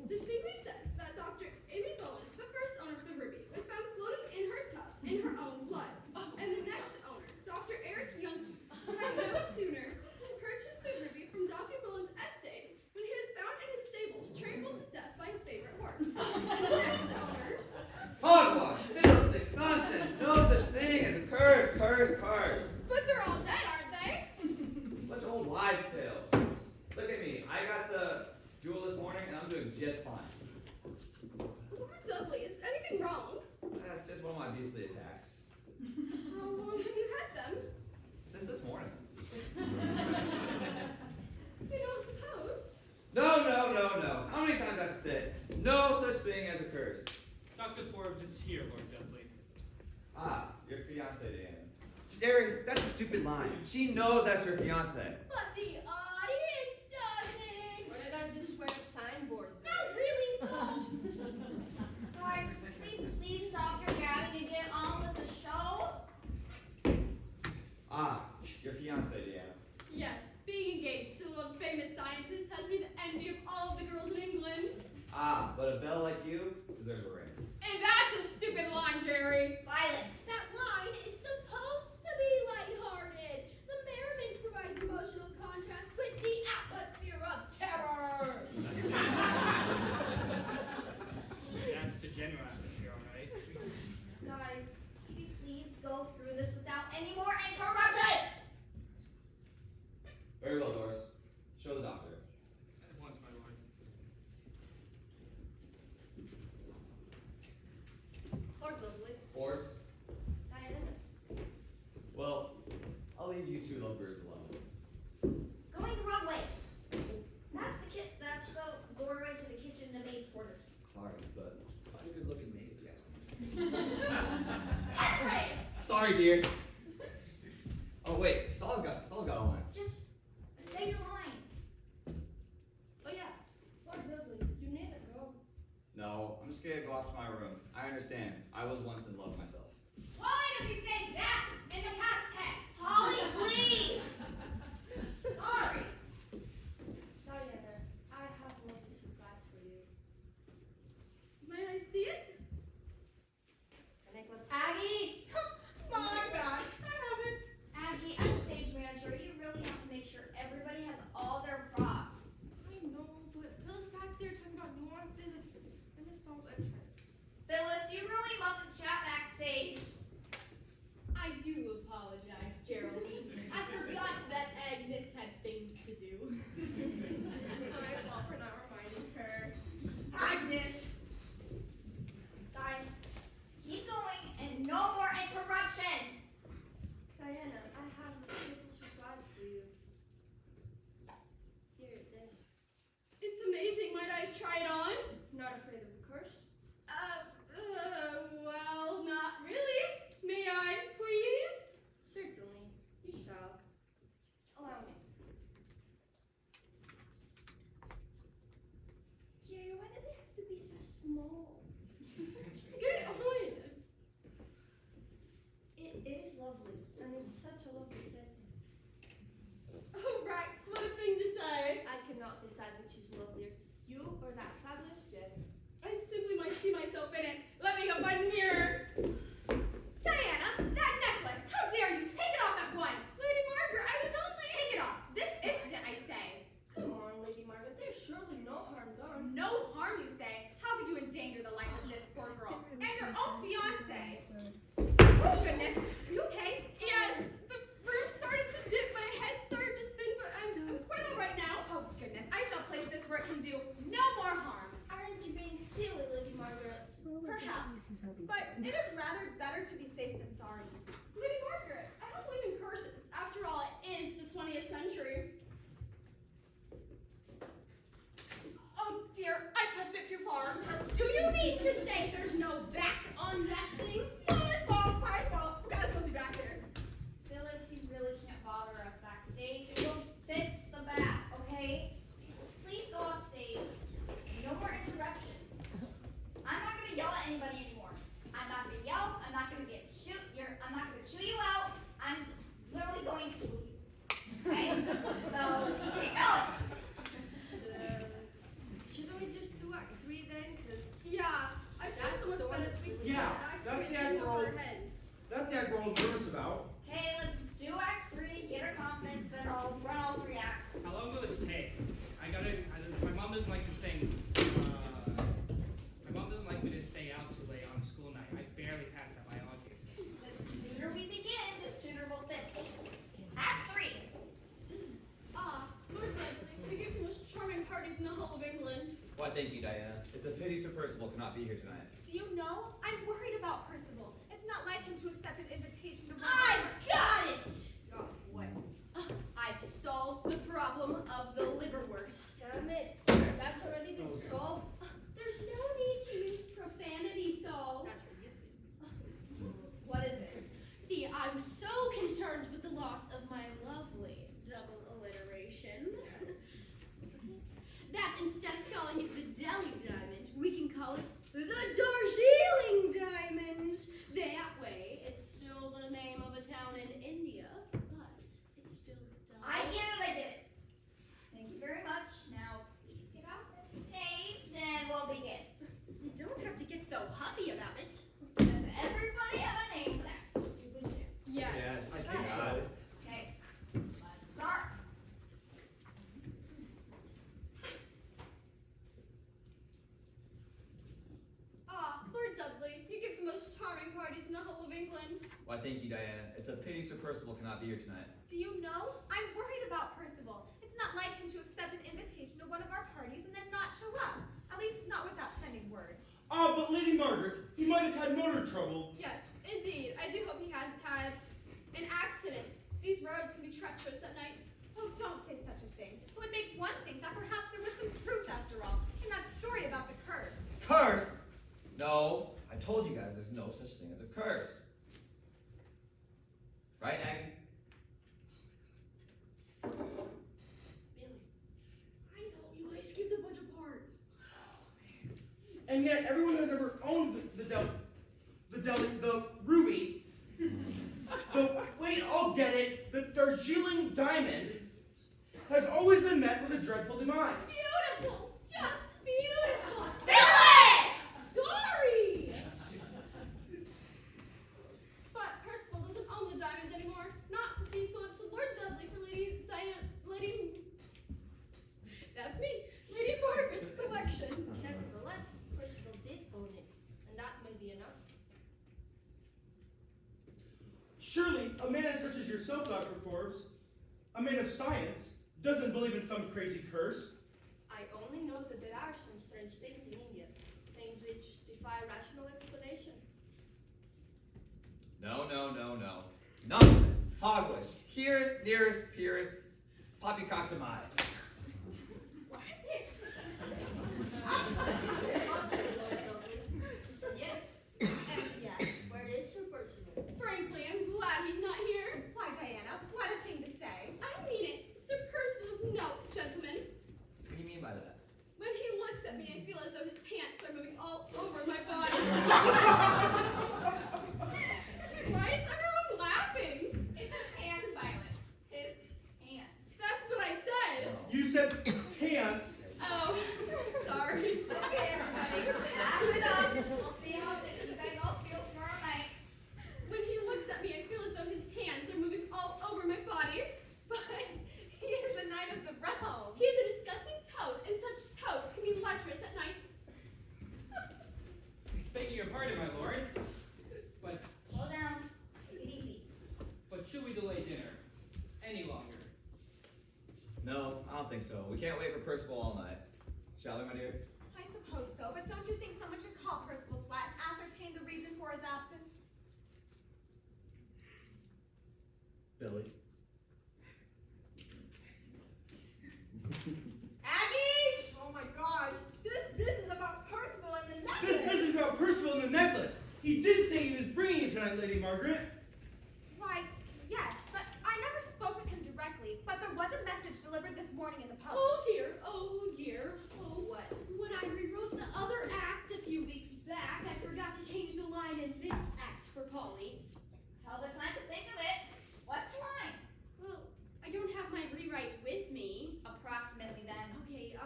Distinctly says that Dr. Amy Bowen, the first owner of the Ruby, was found floating in her tub in her own blood. And the next owner, Dr. Eric Youngke, had no sooner purchased the Ruby from Dr. Bowen's estate when he was found in his stables, trampled to death by his favorite horse. And the next owner, Hogwash! Fiddlesticks! Nonsense! No such thing as a curse! Curse! but they're all dead, aren't they? It's a bunch of old wives' tales. Look at me. I got the jewel this morning and I'm doing just fine. Lord Dudley, is anything wrong? That's just one of my beastly attacks. How long have you had them? Since this morning. You don't suppose? No. How many times do I have to say it? No such thing as a curse. Dr. Forbes is here, Lord Dudley. Ah, your fiancée, Diana. Jerry, that's a stupid line. She knows that's her fiancé. But the audience doesn't. Why did I just wear a signboard there? Not really, Saul. Guys, can we please stop your gabbing and get on with the show? Ah, your fiancé, Diana. Yes, being engaged to a famous scientist has been the envy of all of the girls in England. Ah, but a belle like you deserves a ring. And that's a stupid line, Jerry. Violet. That line is go through this without any more interruptions. Very well, Doris. Show the doctor. At once, my lord. Lord Dudley. Boards? Diana. Well, I'll leave you two lovebirds alone. Going the wrong way. That's the doorway to the kitchen, the maid's quarters. Sorry, but quite a good looking maid, if you ask me. Henry! Sorry, dear. Oh wait, Saul's got a line. Just say your line. Oh yeah, Lord Dudley, you need to go. No, I'm scared to go off to my room. I understand. I was once in love myself. Why does he say that in the past tense? Holly, please! Sorry. Diana, I have a lovely surprise for you. May I see it? The necklace. Aggie! My bad. I haven't. Aggie, as stage manager, you really have to make sure everybody has all their props. I know, but Bill's back there talking about nuances. I missed Saul's entrance. Phyllis, you really mustn't chat backstage. I do apologize, Geraldine. I forgot that Agnes had things to do. My fault for not reminding her. Agnes! Guys, keep going and no more interruptions. Diana, I have a little surprise for you. Here it is. It's amazing. Might I try it on? Not afraid of the curse? Well, not really. May I, please? Certainly, you shall. Allow me. Jay, why does it have to be so small? Just get it on. It is lovely, and it's such a lovely setting. Oh, Rex, what a thing to say. I cannot decide which is lovelier, you or that fabulous Jay. I simply might see myself in it. Let me go find a mirror. Diana, that necklace! How dare you take it off at once! Lady Margaret, I was only... Take it off! This instant, I say! Come on, Lady Margaret, there's surely no harm done. No harm, you say? How could you endanger the life of this poor girl? And your own fiancé! Oh, goodness! Are you okay? Yes! The room started to dip, my head started to spin, but I'm quite all right now. Oh, goodness, I shall place this where it can do no more harm. Aren't you being silly, Lady Margaret? Perhaps, but it is rather better to be safe than sorry. Lady Margaret, I don't believe in curses. After all, it is the 20th century. Oh dear, I pushed it too far. Do you mean to say there's no back on that thing? My fault, my fault. We're supposed to be back there. Phyllis, you really can't bother us backstage. We'll fix the back, okay? Just please go off stage. No more interruptions. I'm not gonna yell at anybody anymore. I'm not gonna yell. I'm not gonna I'm not gonna chew you out. I'm literally going to chew you. Okay? So keep going. Shouldn't we just do Act 3 then? Because Yeah, I feel so much better to be Yeah, that's the act we're all, heads. that's the act we're all nervous about. Okay, let's do Act 3. Get our confidence. Then I'll run all 3 acts. How long will this take? My mom doesn't like me staying, my mom doesn't like me to stay out too late on school night. I barely passed that biology. The sooner we begin, the sooner we'll finish. Act 3. Lord Dudley, we give the most charming parties in the whole of England. Why, thank you, Diana. It's a pity Sir Percival cannot be here tonight. Do you know? I'm worried about Percival. It's not like him to accept an invitation to I've got it! Oh, what? I've solved the problem of the liverwurst. damn it, that's already been solved. There's no need to use profanity, Saul. That's what you think. What is it? See, I was so concerned with the loss of my lovely double alliteration that instead of calling it the Delhi diamond, we can call it the Darjeeling diamond. That way, it's still the name of a town in India, but it's still I diamond. get it. Thank you very much. Now, please get off the stage and we'll begin. You don't have to get so huffy about it. Does everybody have a name for that stupid shit? Yes. I think so. Okay, let's start. Lord Dudley, you give the most charming parties in the whole of England. Why, thank you, Diana. It's a pity Sir Percival cannot be here tonight. Do you know? I'm worried about Percival. It's not like him to accept an invitation to one of our parties and then not show up. At least not without sending word. Ah, but Lady Margaret, he might have had motor trouble. Yes, indeed. I do hope he hasn't had an accident. These roads can be treacherous at night. Oh, don't say such a thing. It would make one think that perhaps there was some truth after all in that story about the curse. Curse? No, I told you guys there's no such thing as a curse. Right, Aggie? Billy, I know you guys skipped a bunch of parts. And yet everyone has ever owned the ruby. Wait, I'll get it. The Darjeeling diamond has always been met with a dreadful demise. Beautiful! Just beautiful! Phyllis! Sorry! But Percival doesn't own the diamond anymore. Not since he sold it to Lord Dudley for That's me, Lady Margaret's collection. Nevertheless, Percival did own it, and that may be enough. Surely, a man such as yourself, Dr. Forbes, a man of science, doesn't believe in some crazy curse. I only know that there are some strange things in India, things which defy rational explanation. No. Nonsense. Hogwash. Here's, nearest, peerest, poppycock demise. Yes, and yes, where is Sir Percival? Frankly, I'm glad he's not here. Why, Diana, what a thing to say. I mean it. Sir Percival's no gentleman. What do you mean by that? When he looks at me, I feel as though his pants are moving all over my body. Why is everyone laughing? It's his hands, Violet. His hands. That's what I said. You said pants. Oh, sorry. Okay, everybody, wrap it up. We'll see how you guys all feel tomorrow night. When he looks at me, I feel as though his hands are moving all over my body. But he is a knight of the realm. He's a disgusting toad, and such toads can be lecherous at night. Begging your pardon, my lord, but Slow down. Take it easy. should we delay dinner any longer? No, I don't think so. We can't wait for Percival all night. Shall we, my dear? I suppose so, but don't you think someone should call Percival's flat and ascertain the reason for his absence? Billy. Aggie! Oh my gosh, this business about Percival and the necklace. This is about Percival and the necklace. He did say he was bringing it tonight, Lady Margaret. Why, yes, but I never spoke with him directly, but there was a message delivered this morning in the post. Oh dear. Oh, What? when I rewrote the other act a few weeks back, I forgot to change the line in this act for Polly. Hell of a time to think of it. What's the line? Well, I don't have my rewrite with me. Approximately then. Okay,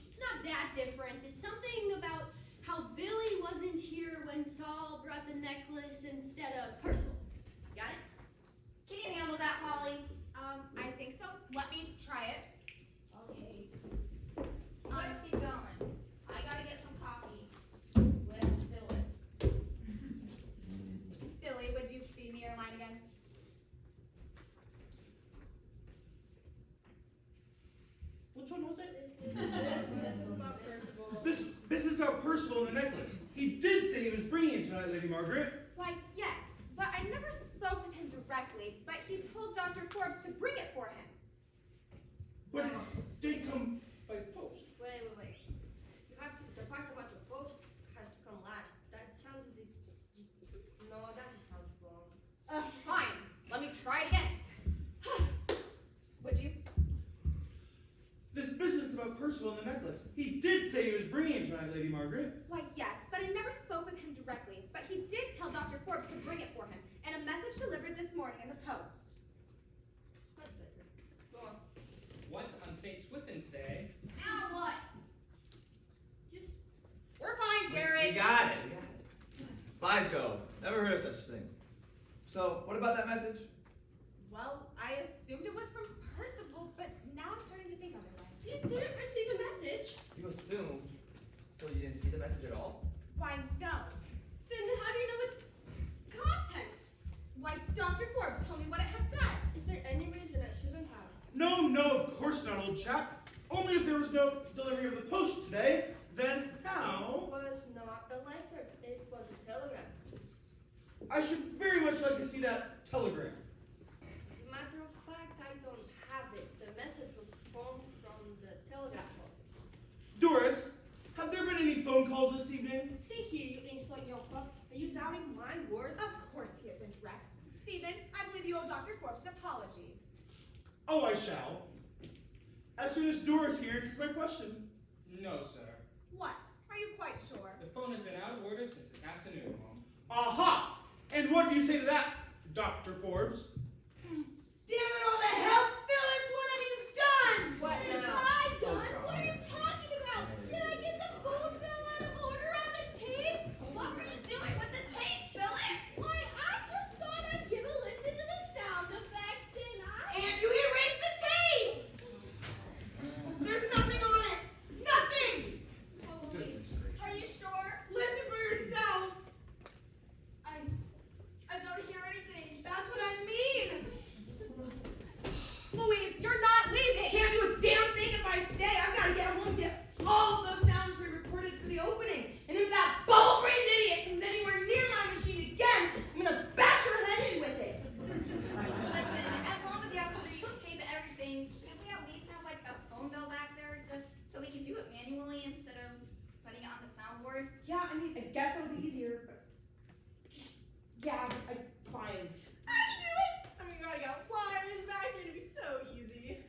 it's not that different. It's something about how Billy wasn't here when Saul brought the necklace instead of Percival. Got it? Can you handle that, Polly? I think so. Let me try it. Okay. Let's keep going. I gotta get some coffee with Phyllis. Billy, would you feed me your line again? Which one was it? This is about Percival. This is about Percival and the necklace. He did say he was bringing it tonight, Lady Margaret. Why, yes, but I never spoke with him directly, but he told Dr. Forbes to bring it for him. But it did come by post. Wait. You have to, the part about the post has to come last. That sounds, no, that just sounds wrong. Fine. Let me try it again. Would you? This business about Percival and the necklace. He did say he was bringing it tonight, Lady Margaret. Why, yes, but I never spoke with him directly, but he did tell Dr. Forbes to bring it for him, and a message delivered this morning in the post. Much better. Go on. What on St. Swithin's Day? Now what? We're fine, We Jared. got it. By Jove. Never heard of such a thing. So, what about that message? Well, I assumed it was from Percival, but now I'm starting to think otherwise. You didn't receive a message? You assumed. So you didn't see the message at all? Why, no. Then how do you know its content? Why, not, old chap. Only if there was no delivery of the post today, then how? It was not a letter, it was a telegram. I should very much like to see that telegram. As a matter of fact, I don't have it. The message was phoned from the telegraph office. Doris, have there been any phone calls this evening? See here, you insolent yokel. Are you doubting my word? Of course he isn't, Rex. Stephen, I believe you owe Dr. Forbes an apology. Oh, I shall. As soon as Doris here answers my question. No, sir. What? Are you quite sure? The phone has been out of order since this afternoon, Mom. Aha! And what do you say to that, Dr. Forbes? Damn it all to hell, Phyllis, what have you done? What now? I done? What are you talking about? Did I get the phone bill out of order on the tape? What were you doing with the tape, Phyllis? Why, I just thought I'd give a listen to the sound effects And you erased the tape! There's nothing on it! Nothing! Oh, Louise, are you sure? Listen for yourself! I don't hear anything. That's what I mean! Louise, you're not leaving! Can't do a damn thing if I stay. I've got to get home and get all of those sounds re-recorded for the opening. And if that bubble-brained idiot comes anywhere near my machine again, I'm gonna bash her head in with it. Listen, as long as you have to re-tape everything, can't we at least have like a phone bill back there just so we can do it manually instead of putting it on the soundboard? Yeah, I mean, I guess it'll be easier, but yeah, fine. I can do it! I mean, I got wires back, it'll be so easy.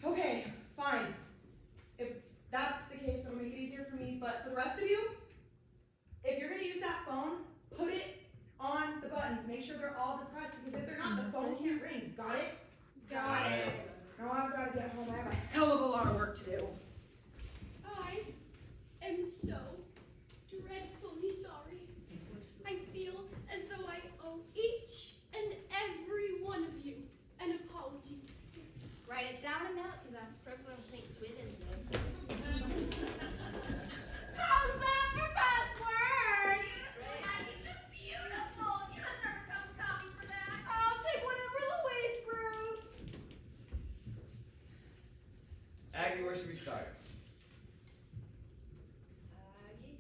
Okay, fine. If that's the case, it'll make it easier for me, but for the rest of you, if you're gonna use that phone, put it on the buttons. Make sure they're all depressed, because if they're not, the phone can't ring. Got it? Got it. Now I've got to get home. I have a hell of a lot of work to do. I am so dreadfully sorry. I feel as though I owe each and every one of you an apology. Write it down and mail it to them. Brooklyn St. Sweden. How's that for password? Maggie, just beautiful. You deserve a cup of coffee for that. I'll take whatever Louise brews. Aggie, where should we start? Aggie?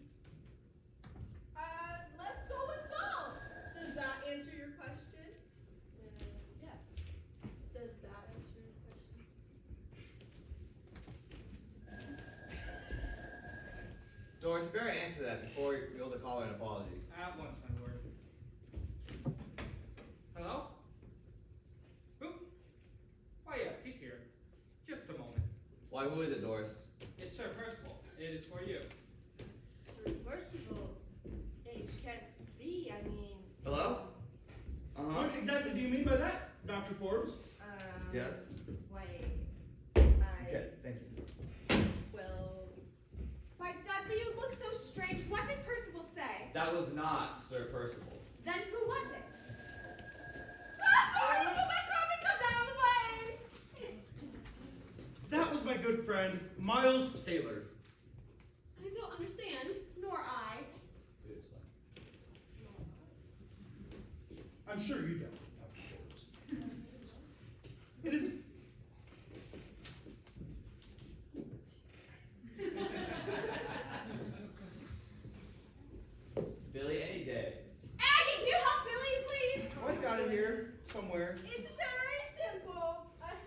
Let's go with Saul. Does that answer your question? Yeah. Does that answer your question? Doris, you better answer that before you're able to call her an apology. At once, my lord. Hello? Who? Why, yes, he's here. Just a moment. Why, who is it, Doris? It's Sir Percival. It is for you. Sir Percival, it can't be, I mean... Hello? Uh-huh. What exactly do you mean by that, Dr. Forbes? Yes? Wait, Okay, thank you. well... Why, Dudley, you look so strange. What did Percival say? That was not Sir Percival. Then who was it? Sorry, look at my carpet come down the button. That was my good friend, Miles Taylor. I don't understand, nor I. I'm sure you don't, Dr. Forbes. It is... Billy, any day. Aggie, can you help Billy, please? Oh, I got it here, somewhere. It's very simple. I had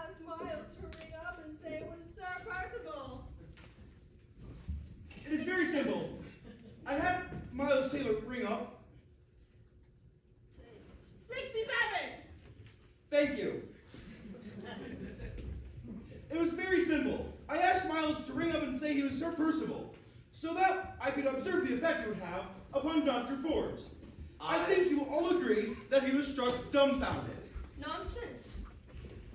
asked Miles to ring up and say it was Sir Percival. It is very simple. I had Miles Taylor ring up. 67. Thank you. It was very simple. I asked Miles to ring up and say he was Sir Percival, so that I could observe the effect it would have upon Dr. Forbes. I think you all agree that he was struck dumbfounded. Nonsense.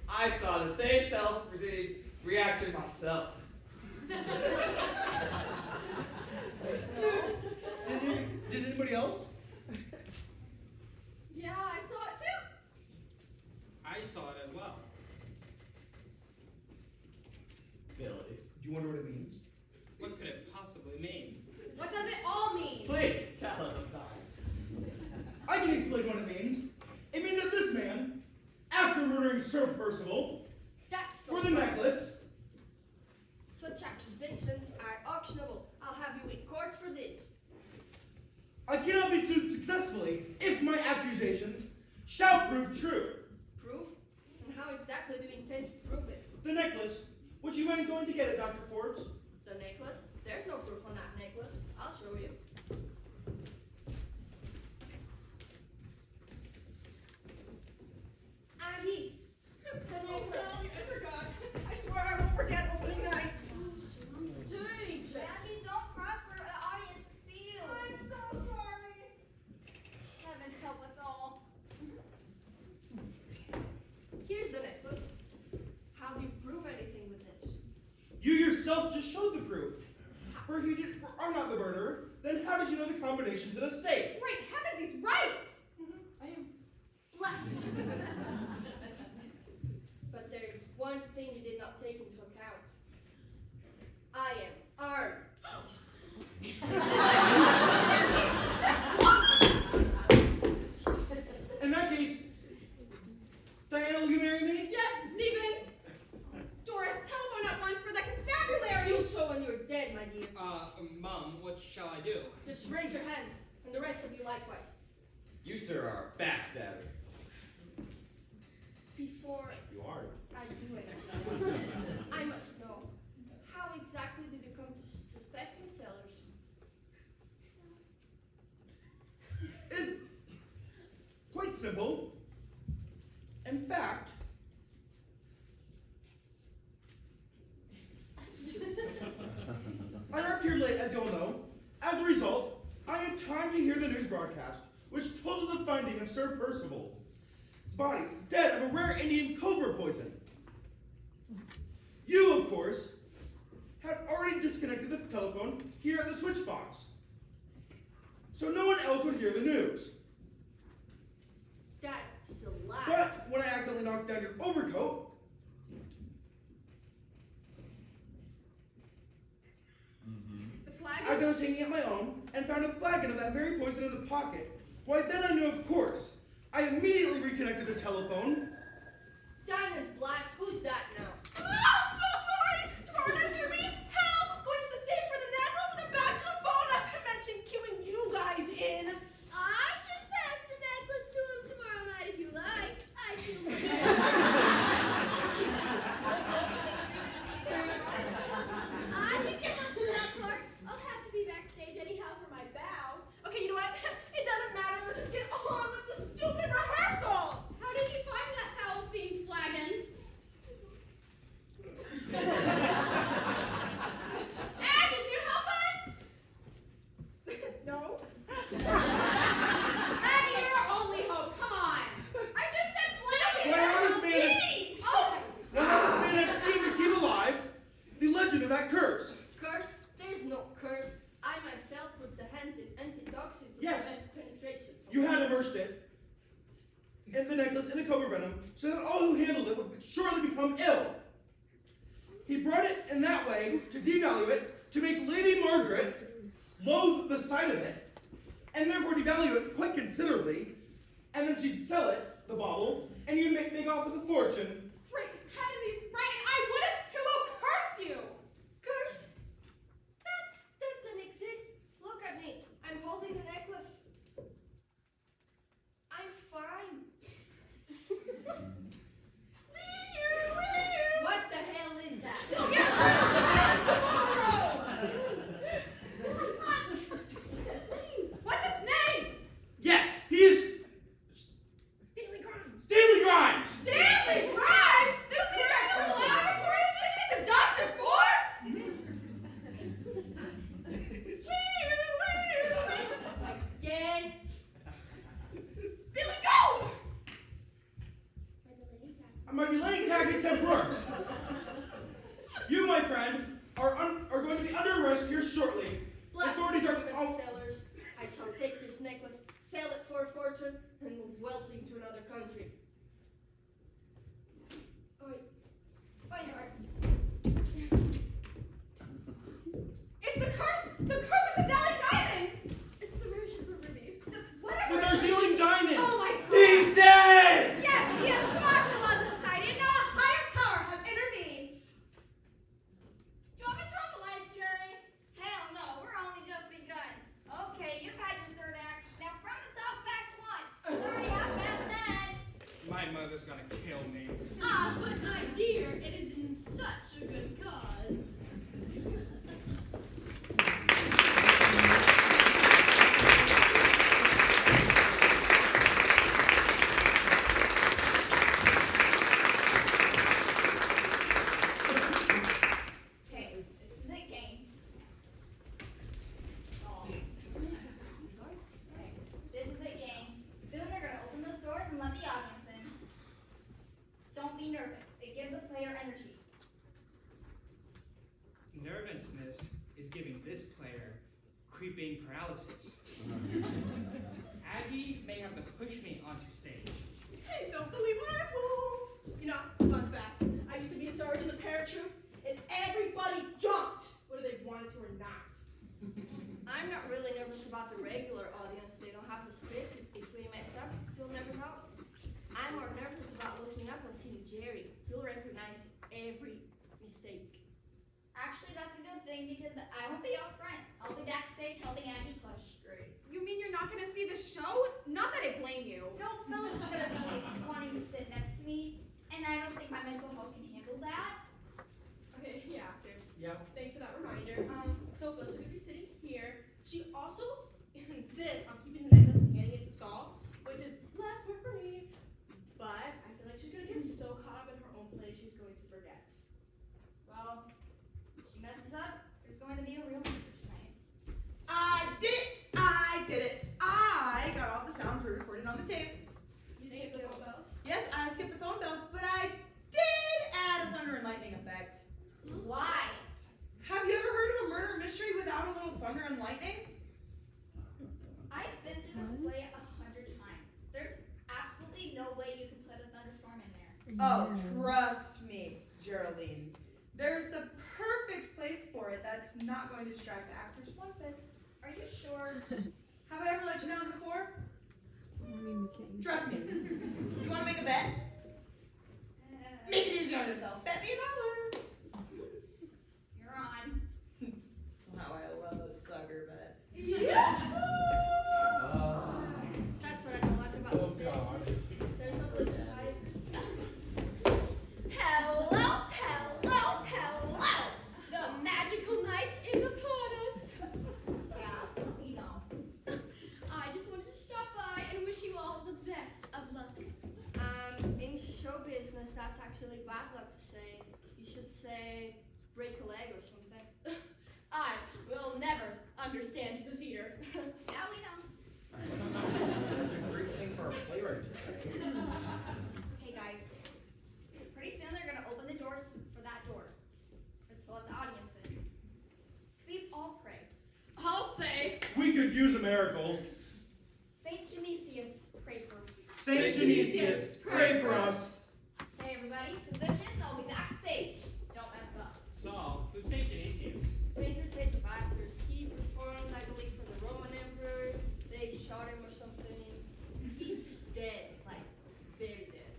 I saw the same reaction myself. Did anybody else? Yeah, I saw it too. I saw it as well. Billy. Do you wonder what it means? What could it possibly mean? What does it all mean? Please, tell us I'm I can explain what it means. It means that this man, after murdering Sir Percival, That's for the necklace, successfully if my accusations shall prove true. Proof? And how exactly do you intend to prove it? The necklace, which you ain't going to get at Dr. Forbes. The necklace? There's no proof on that necklace. I'll show you. Aggie! Oh, golly, I forgot. I swear I won't forget opening night. Stage! Abby, don't cross where the audience can see you. I'm so sorry. Heaven help us all. Here's the necklace. How do you prove anything with this? You yourself just showed the proof. For if you are not the murderer, then how did you know the combination to the safe? Great heavens, he's right! I am blessed. But there's one thing you did not take into account. I am armed. In that case, Diana, will you marry me? Yes, Stephen! Doris, telephone at once for the constabulary! Do so when you're dead, my dear. Mom, what shall I do? Just raise your hands, and the rest of you likewise. You, sir, are a backstabber. Before You are. I do anything, I must know, how exactly did you come to suspect me, Sellers? It is quite simple. In fact, I arrived here late, as you all know. As a result, I had time to hear the news broadcast, which told of the finding of Sir Percival's body, dead of a rare Indian cobra poison. You, of course, had already disconnected the telephone here at the switch box, so no one else would hear the news. That's a lie. But when I accidentally knocked down your overcoat, The flag as I was hanging at my own, and found a flagon of that very poison in the pocket, why then I knew, of course. I immediately reconnected the telephone. Diamond Blast, who's that now? Oh, I'm so sorry. Tomorrow night's gonna be hell. Going to the safe for the necklace and then back to the phone, not to mention queuing you guys in. I can pass the necklace to him tomorrow night if you like. I do. I can get up to that part. I'll have to be backstage anyhow for my bow. Okay, you know what? It doesn't matter. Let's just get on with the stupid rehearsal. How did you find that foul-themed flagon? Aggie, can you help us? No. Aggie, you're our only hope. Come on. I just said flagon. Now how this man Oh, now how this man has schemed to keep alive the legend of that curse. Curse? There's no curse. I myself put the hands in antitoxin to Yes. prevent penetration. You had immersed it in the necklace in the cobra venom, so that all who handled it would surely become ill. He brought it in that way to devalue it, to make Lady Margaret loathe the sight of it, and therefore devalue it quite considerably, and then she'd sell it, the bauble, and you'd make off with a fortune. great heavens, he's right. I would have too cursed you. Curse? That doesn't exist. Look at me. I'm holding the necklace. I'm fine. What the hell is that? You'll get rid tomorrow. What's his name? Yes, he is Stanley Grimes. Stanley Grimes! Stanley Grimes! The Miracle Laboratory is listening to Dr. Forbes? Again? Billy, go! My delaying tactics have worked. You, my friend, are going to be under arrest here shortly. Blast Authorities the are stupid sellers. I shall take this necklace, sell it for a fortune, and move wealthy to another country. My heart. It's the curse of the Delhi Diamonds! It's the Rouge of Ruby. But they're stealing diamonds! Oh my God! He's dead! Yes, he has blocked the laws of society, and now a higher power has intervened. Do you want me to turn on the lights, Jerry? Hell no, we're only just begun. Okay, you've had your third act. Now from the brother's gonna kill me. Ah, but my dear, it is in such a good cause. Okay, this is it, gang. Oh. Okay, this is it, gang. Soon they're gonna open those doors and let the audience in. Don't be nervous. It gives a player energy. Nervousness is giving this player creeping paralysis. Aggie may have to push me onto stage. I don't believe I won't. You know, fun fact, I used to be a sergeant in the paratroops, and everybody jumped, whether they wanted to or not. I'm not really nervous about the regular audience. They don't have to speak. If we mess up, you'll never know. I'm more nervous about looking up and seeing Jerry. He'll recognize every mistake. Actually, that's a good thing because I won't be out front. I'll be backstage helping Aggie push. Great. You mean you're not gonna see the show? Not that I blame you. No, Phyllis is gonna be wanting to sit next to me, and I don't think my mental health can handle that. Okay, yeah, dude. Yep. Thanks for that reminder. So Phyllis is gonna be sitting here. She also insists on keeping the necklace and handing it to Saul, which is less work for me. But I feel like she's gonna get so caught up in her own play, she's going to forget. Well, if she messes up, there's going to be a real murder tonight. I did it! I did it! I got all the sounds we recorded on the tape. You skipped the phone bells? Yes, I skipped the phone bells, but I did add a thunder and lightning effect. Why? Have you ever heard of a murder mystery without a little thunder and lightning? I've been through this play 100 times. There's absolutely no way you can put a thunderstorm in there. Oh, trust me, Geraldine. There's the perfect place for it that's not going to distract the actors one bit. Are you sure? Have I ever let you down before? I mean, we can't use Trust me. names. You want to make a bet? Make it easy on yourself. Bet me $1. You're on. Wow, I love a sucker bet. That's what I don't like about Oh, stages. God. There's no blue skies. Hello, hello, hello! The magical night is upon us. Yeah, we know. I just wanted to stop by and wish you all the best of luck. In show business, that's actually bad luck to say. You should say break a leg or something. I will never understand the theater. Yeah, we know. That's a great thing for a playwright to say. Okay, guys. Pretty soon they're gonna open the doors for that door. To let the audience in. We've all prayed. I'll say. We could use a miracle. Saint Genesius, pray for us. Saint Genesius, pray for us. Hey everybody, positions, I'll be backstage. Don't mess up. Saul, who's St. Genesius? Famous stage actors. He performed, I believe, for the Roman Emperor. They shot him or something. He's dead, like very dead.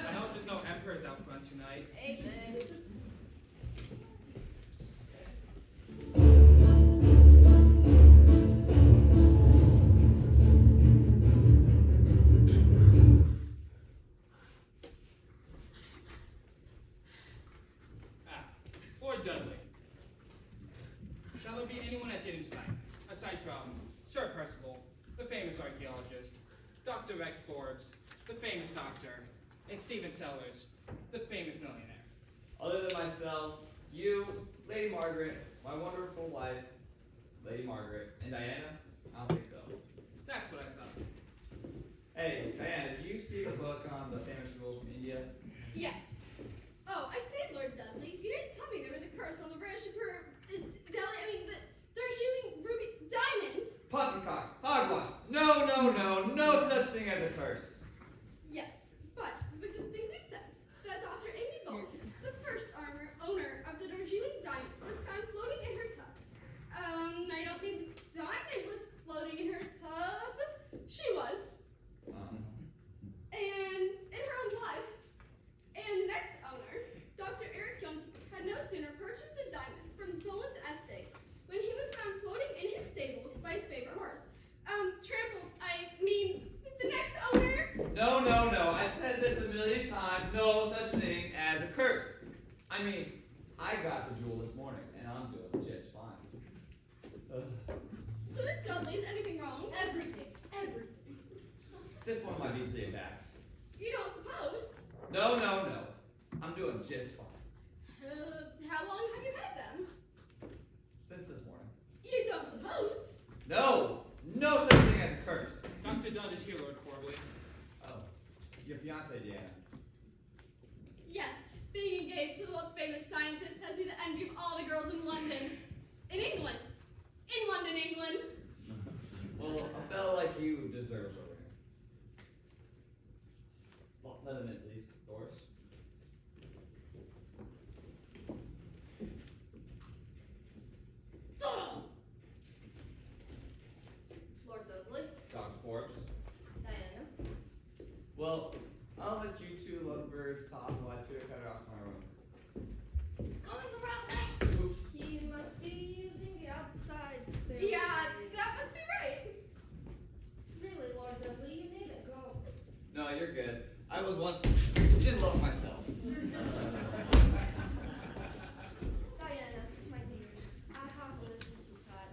I hope there's no emperors out front tonight. Amen. Ah, Lord Dudley. Shall there be anyone at dinner tonight, aside from Sir Percival, the famous archaeologist, Dr. Rex Forbes, the famous doctor, and Stephen Sellers, the famous millionaire? Other than myself, you, Lady Margaret, my wonderful wife, Lady Margaret, and Diana? I don't think so. That's what I thought. Hey, Diana, did you see the book on the famous rules from India? Yes. Oh, I say, Lord Dudley, you didn't tell me there was a curse on the British Emperor. The Darjeeling Ruby Diamond. Poppycock, hogwash. No such thing as a curse. Yes, but it distinctly says that Dr. Amy Bolt, the first owner of the Darjeeling Diamond, was found floating in her tub. I don't mean the diamond was floating in her tub. She was. And in her own blood. And the next owner, Dr. Eric Young, had no sooner purchased the diamond from Bowen's estate when he was found floating in his stables by his favorite horse. The next owner No, no, no. I'm doing just fine. How long have you had them? Since this morning. You don't suppose? No! No such thing as a curse. Dr. Dunn is here, Lord Corbley. Oh, your fiancée, Deanna. Yes, being engaged to a famous scientist has been the envy of all the girls in London. In England. In London, England. Well, a fella like you deserves a ring. Well, let him in, please. Doris. So, Lord Dudley, Dr. Forbes. Diana. Well, I'll let you two lovebirds talk while I clear cut off my room. Going the wrong way. Oops. He must be using the outside stairs. Yeah, that must be right. Really, Lord Dudley, you need to go. No, you're good. I was once in love myself. Diana, my dear, I have a little sweetheart.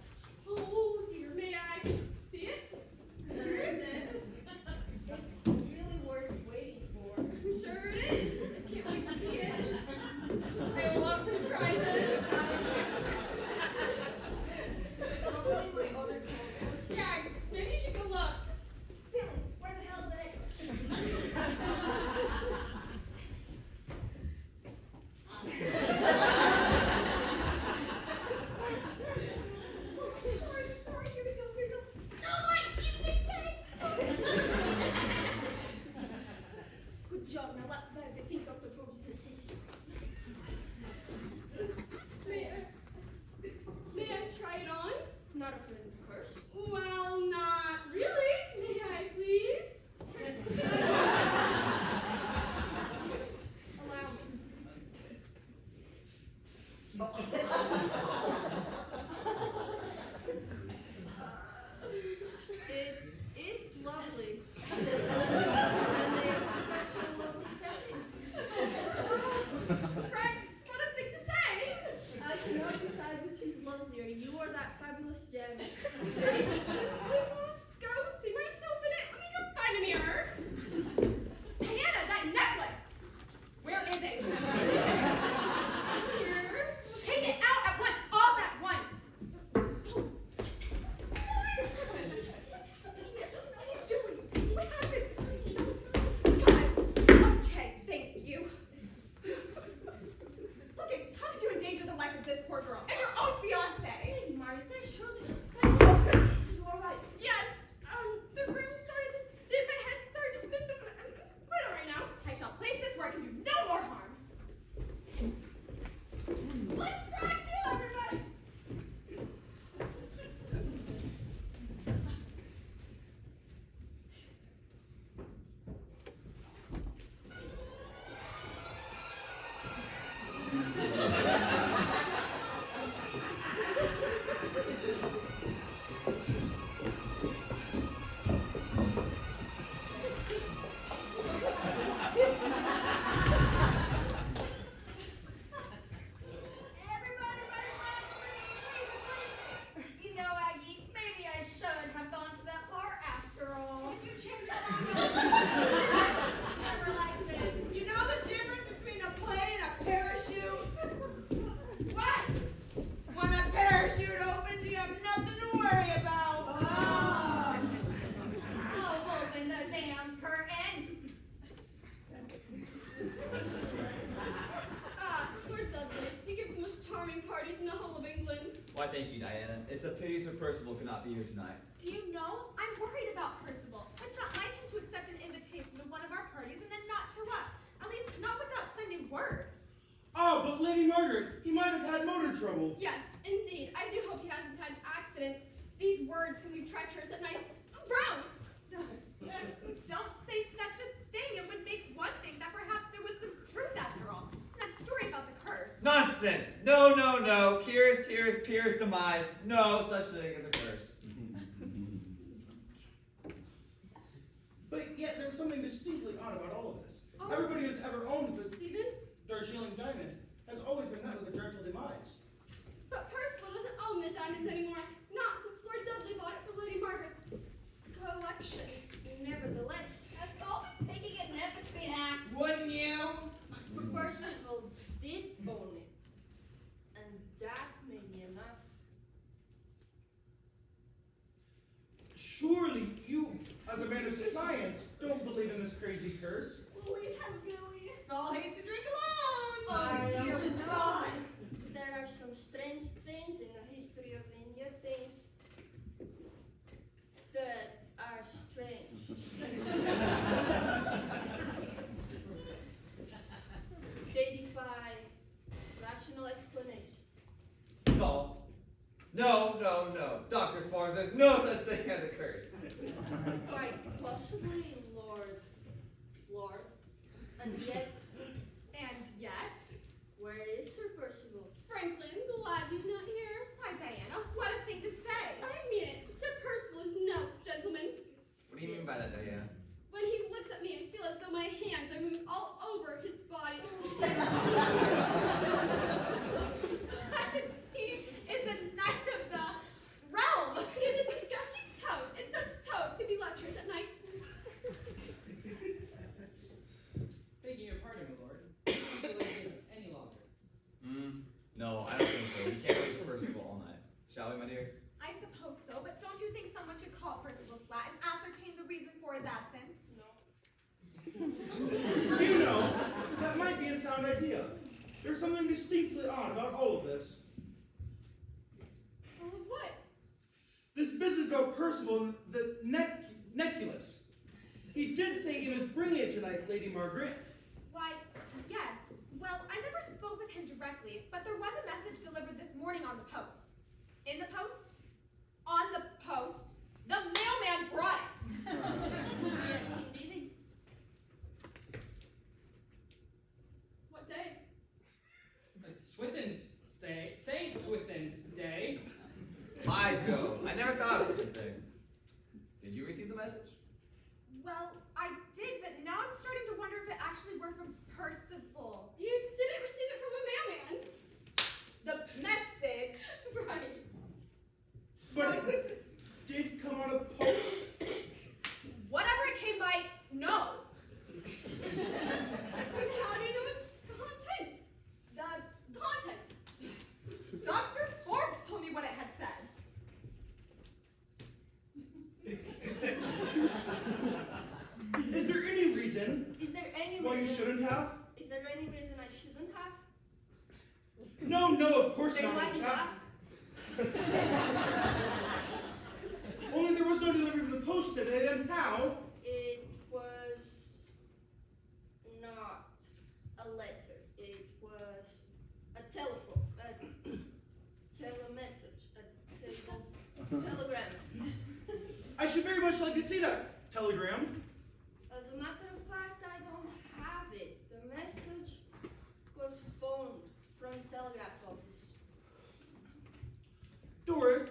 Oh dear, may I see it? Where is it? It's really worth waiting for. I'm sure it is. I can't wait to see it. I love surprises. Probably my other co-host. Yeah, maybe you should go look. Phyllis, where the hell is it? Sorry, here we go. No, Mike, you big pig! Good job. Now let me think Dr. Forbes is a city. May I try it on? Not afraid of the curse. Well, not really. May I please? Allow me. It is lovely. And it's such a lovely setting. Frank, what a thing to say! I cannot decide which is lovelier, you or that fabulous gem. I simply must go see myself in it. Let me go find a mirror. Diana, that necklace! Where is it? Here. Take it out at once, off at once! What are you doing? What happened? God. Okay, thank you. Look at, how did you endanger the life of this poor girl and your own fiance? Hey, Martha, surely. You are right. Yes, the room started to dip, my head started to spin, but I'm quite alright now. I shall place this where I can do no more harm. Let's try too, everybody! Everybody, you know, Aggie, maybe I should have gone to that bar after all. Can you change your mind? Never like this. You know the difference between a plane and a parachute? What? When a parachute opens, you have nothing to worry about. I'll open the damn curtain. Lord Dudley, you give the most charming parties in the whole of England. Why, thank you, Diana. It's a pity Sir Percival could not be here tonight. Do you know? I'm worried about Percival. It's not like him to accept an invitation to one of our parties and then not show up. At least not without sending word. Oh, but Lady Margaret, he might have had motor trouble. Yes, indeed. I do hope he hasn't had accidents. These words can be treacherous at night. Rounds! Don't say such a thing. It would make one think that perhaps there was some truth after all. That story about the curse. Nonsense! No, no, no. Cures, tears, Pier's demise. No such thing as a curse. But yet there's something distinctly odd about all of this. Oh. Everybody who's ever owned the Stephen? Darjeeling diamond has always been met with a dreadful demise. But Percival doesn't own the diamonds anymore. Not since Lord Dudley bought it for Lady Margaret's collection. Nevertheless, Has all been taking a nip between acts. Wouldn't you? don't believe in this crazy curse. Louise has Billy. Saul hates to drink alone. I Oh, dear don't know. God. There are some strange things in the history of India, things that are strange. They defy rational explanation. Saul. No, no, no. Dr. Forbes, there's no such thing as a curse. Quite possibly, Lord. And yet, where is Sir Percival? Franklin, glad he's not here. Why, Diana, what a thing to say. I mean it. Sir Percival is no gentleman. What do you mean by that, Diana? When he looks at me, I feel as though my hands are moving all over his body. And he is a knight of the realm. He is a disgusting toad, and such toads can be lectures at night. Begging your pardon, my lord. Can't delay it any longer. No, I don't think so. We can't wait for Percival all night. Shall we, my dear? I suppose so, but don't you think someone should call Percival's flat and ascertain the reason for his absence? No. You know, that might be a sound idea. There's something distinctly odd about all of this. All of what? This business about Percival and the necklace. He did say he was bringing it tonight, Lady Margaret. Why, yes. Well, I never spoke with him directly, but there was a message delivered this morning on the post. In the post? On the post. The mailman brought it. Yes, indeed. What day? Swithin's Day. Saint Swithin's Day. By Jove, I never thought of such a thing. Did you receive the message? Well, I did, but now I'm starting to wonder if it actually were from Percival. You didn't receive it from a mailman. The message. Right. But it did come on a post. Whatever it came by, no. And how do you know its content? The content. Dr. Forbes told me what it had said. Is there any reason Is there any why you reason? shouldn't have? Is there any reason I shouldn't have? No, of course Then not. why do you chap. ask? Only there was no delivery of the post today, and how? It was not a letter. It was a telephone, a telemessage, a telegram. I should very much like to see that telegram. As a matter of fact, I don't have it. The message was phoned from the telegraph office. Doris,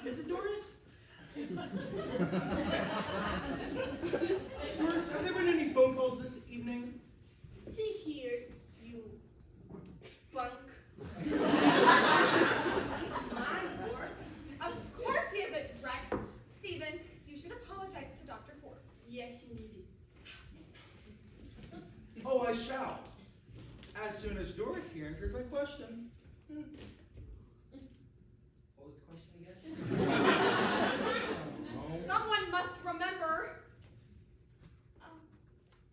is it Doris? Doris, have there been any phone calls this evening? See here, you punk. My word. Of course he isn't, Rex. Stephen, you should apologize to Dr. Forbes. Yes, indeed. Oh, I shall. As soon as Doris here answers my question. What was the question again? Someone must remember.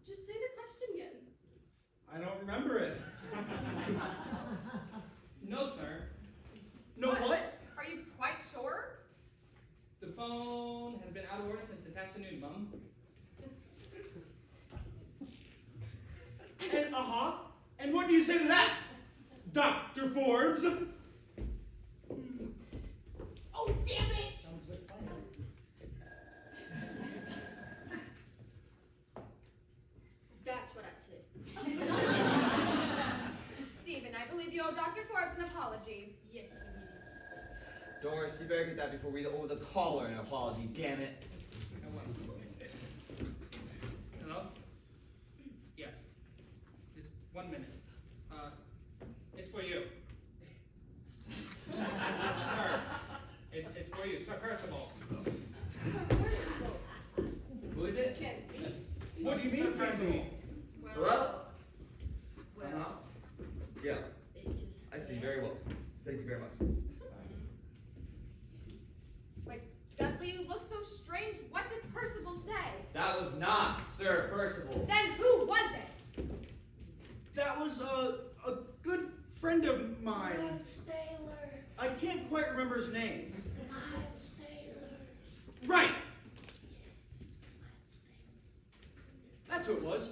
Just say the question again. I don't remember it. No, sir. No, what? Are you quite sure? The phone has been out of order since this afternoon, Mum. And and what do you say to that, Dr. Forbes? Oh, damn it! Sounds like fun. That's what I said. Stephen, I believe you owe Dr. Forbes an apology. Yes, indeed. Doris, you better get that before we owe the caller an apology, damn it. Hello? Yes. Just 1 minute. It's for you. Sir. It's for you, Sir Percival. Who is it? Can't be. What do you mean, Sir Percival? Well, Hello? well, Yeah, it just. I see, very well. Thank you very much. My deadly strange. What did Percival say? That was not Sir Percival. Then who was it? That was a good friend of mine. Miles Taylor. I can't quite remember his name. Miles Taylor. Right! That's who it was.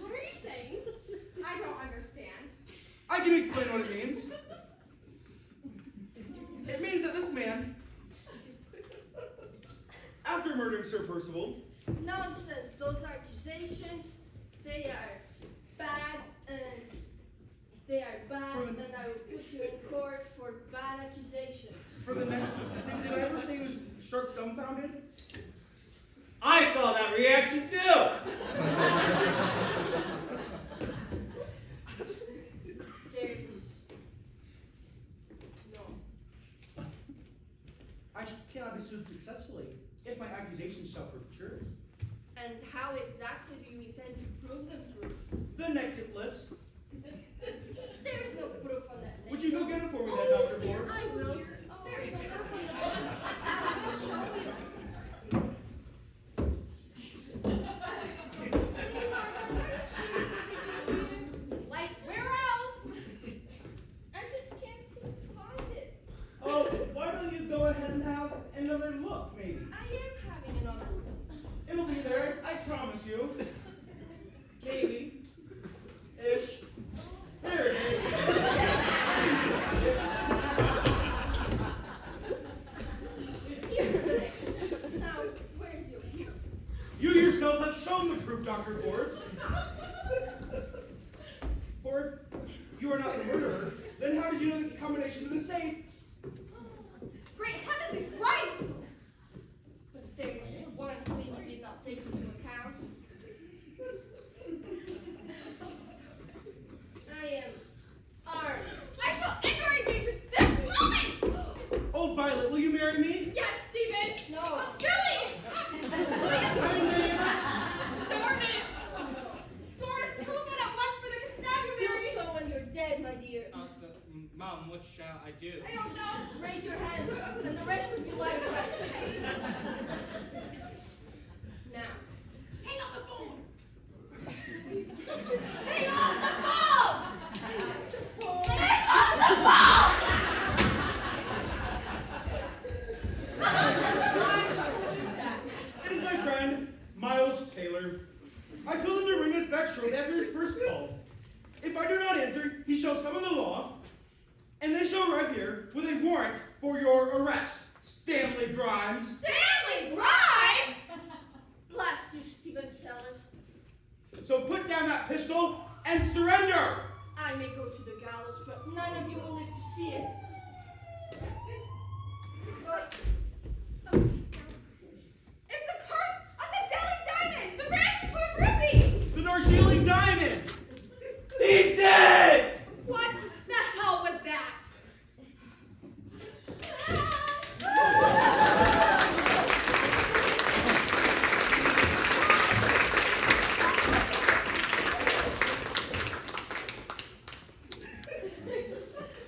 What are you saying? I don't understand. I can explain what it means. It means that this man, after murdering Sir Percival, Nonsense. Those accusations, they are bad and I will put you in court for bad accusations. for the next, did I ever say he was struck dumbfounded? I saw that reaction too! There's no. I cannot be sued successfully if my accusations shall prove true. And how exactly do you intend to prove them true? The necklace. There's no proof on that. Would you go get it for me then, Dr. Forbes? I will. There's no proof on the bond. I will show you. Like, where else? I just can't seem to find it. Oh, why don't you go ahead and have another look, maybe? I am having another look. It'll be there, I promise you. Maybe. Ish. There it is. Now, where's your proof? You yourself have shown the proof, Dr. Forbes. For if you are not the murderer, then how did you know the combination to the safe? Great heavens, it's right! But there's one thing you did not take into account. I am armed. I shall end our engagement this moment! Oh, Violet, will you marry me? Yes, Stephen! No. Oh, Billy! Darn it! Doris, telephone at once for the Do constabulary! so when you're dead, my dear. Mom, what shall I do? I don't know. Raise your hands, and the rest of you likewise. Now, Hang up the phone! hang on the phone! Hang up the phone! It is my friend, Miles Taylor. I told him to ring us back shortly after his first call. If I do not answer, he shall summon the law, and they shall arrive here with a warrant for your arrest, Stanley Grimes. Stanley Grimes! Blast you, Stephen Sellers. So put down that pistol and surrender! I may go to the gallows, but none of you will live to see it. It's the curse of the Delhi Diamond! The Rashford Ruby! The Darjeeling Diamond! He's dead! What the hell was that?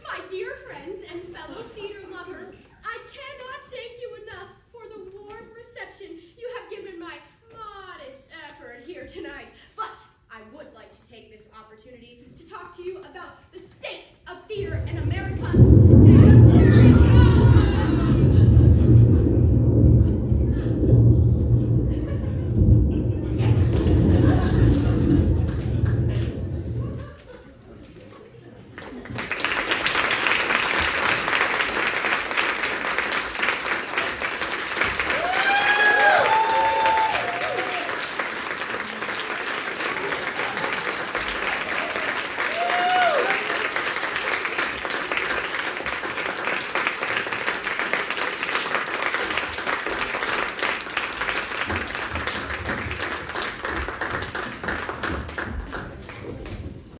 My dear friends and fellow theater lovers, I cannot thank you enough for the warm reception you have given my modest effort here tonight. But I would like to take this opportunity to talk to you about the state of theater in